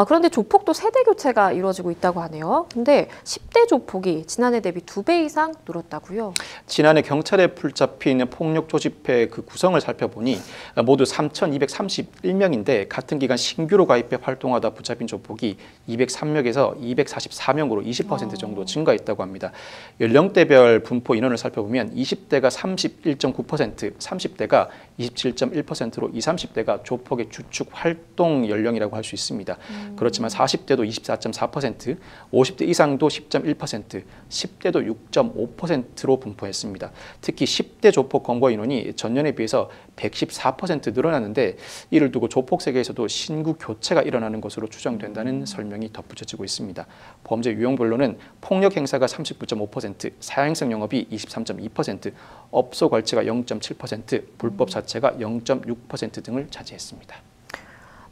그런데 조폭도 세대 교체가 이루어지고 있다고 하네요. 근데 10대 조폭이 지난해 대비 2배 이상 늘었다고요? 지난해 경찰에 풀잡힌 폭력 조직회 그 구성을 살펴보니 모두 3,231명인데 같은 기간 신규로 가입해 활동하다 붙잡힌 조폭이 203명에서 244명으로 20% 정도 증가했다고 합니다. 연령대별 분포 인원을 살펴보면 20대가 31.9%, 30대가 27.1%로 20, 30대가 조폭의 주축 활동 연령이라고 할 수 있습니다. 그렇지만 40대도 24.4%, 50대 이상도 10.1%, 10대도 6.5%로 분포했습니다. 특히 10대 조폭 검거 인원이 전년에 비해서 114% 늘어났는데 이를 두고 조폭 세계에서도 신구 교체가 일어나는 것으로 추정된다는 설명이 덧붙여지고 있습니다. 범죄 유형별로는 폭력 행사가 39.5%, 사행성 영업이 23.2%, 업소 괄체가 0.7%, 불법 자체가 0.6% 등을 차지했습니다.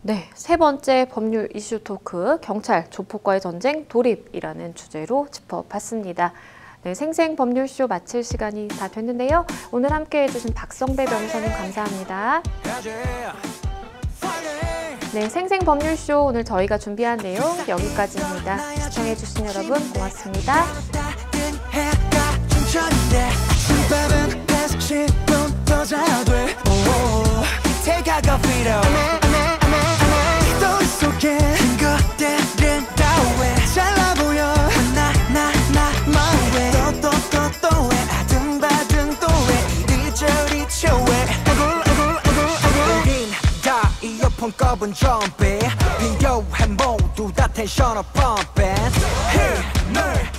네, 세 번째 법률 이슈 토크, 경찰 조폭과의 전쟁 돌입이라는 주제로 짚어봤습니다. 네, 생생법률쇼 마칠 시간이 다 됐는데요. 오늘 함께해 주신 박성배 변호사님 감사합니다. 네, 생생법률쇼 오늘 저희가 준비한 내용 여기까지입니다. 시청해 주신 여러분 고맙습니다. 폰꼽은 좀비 빈교해 모두 다 텐션업 펌핑 힘을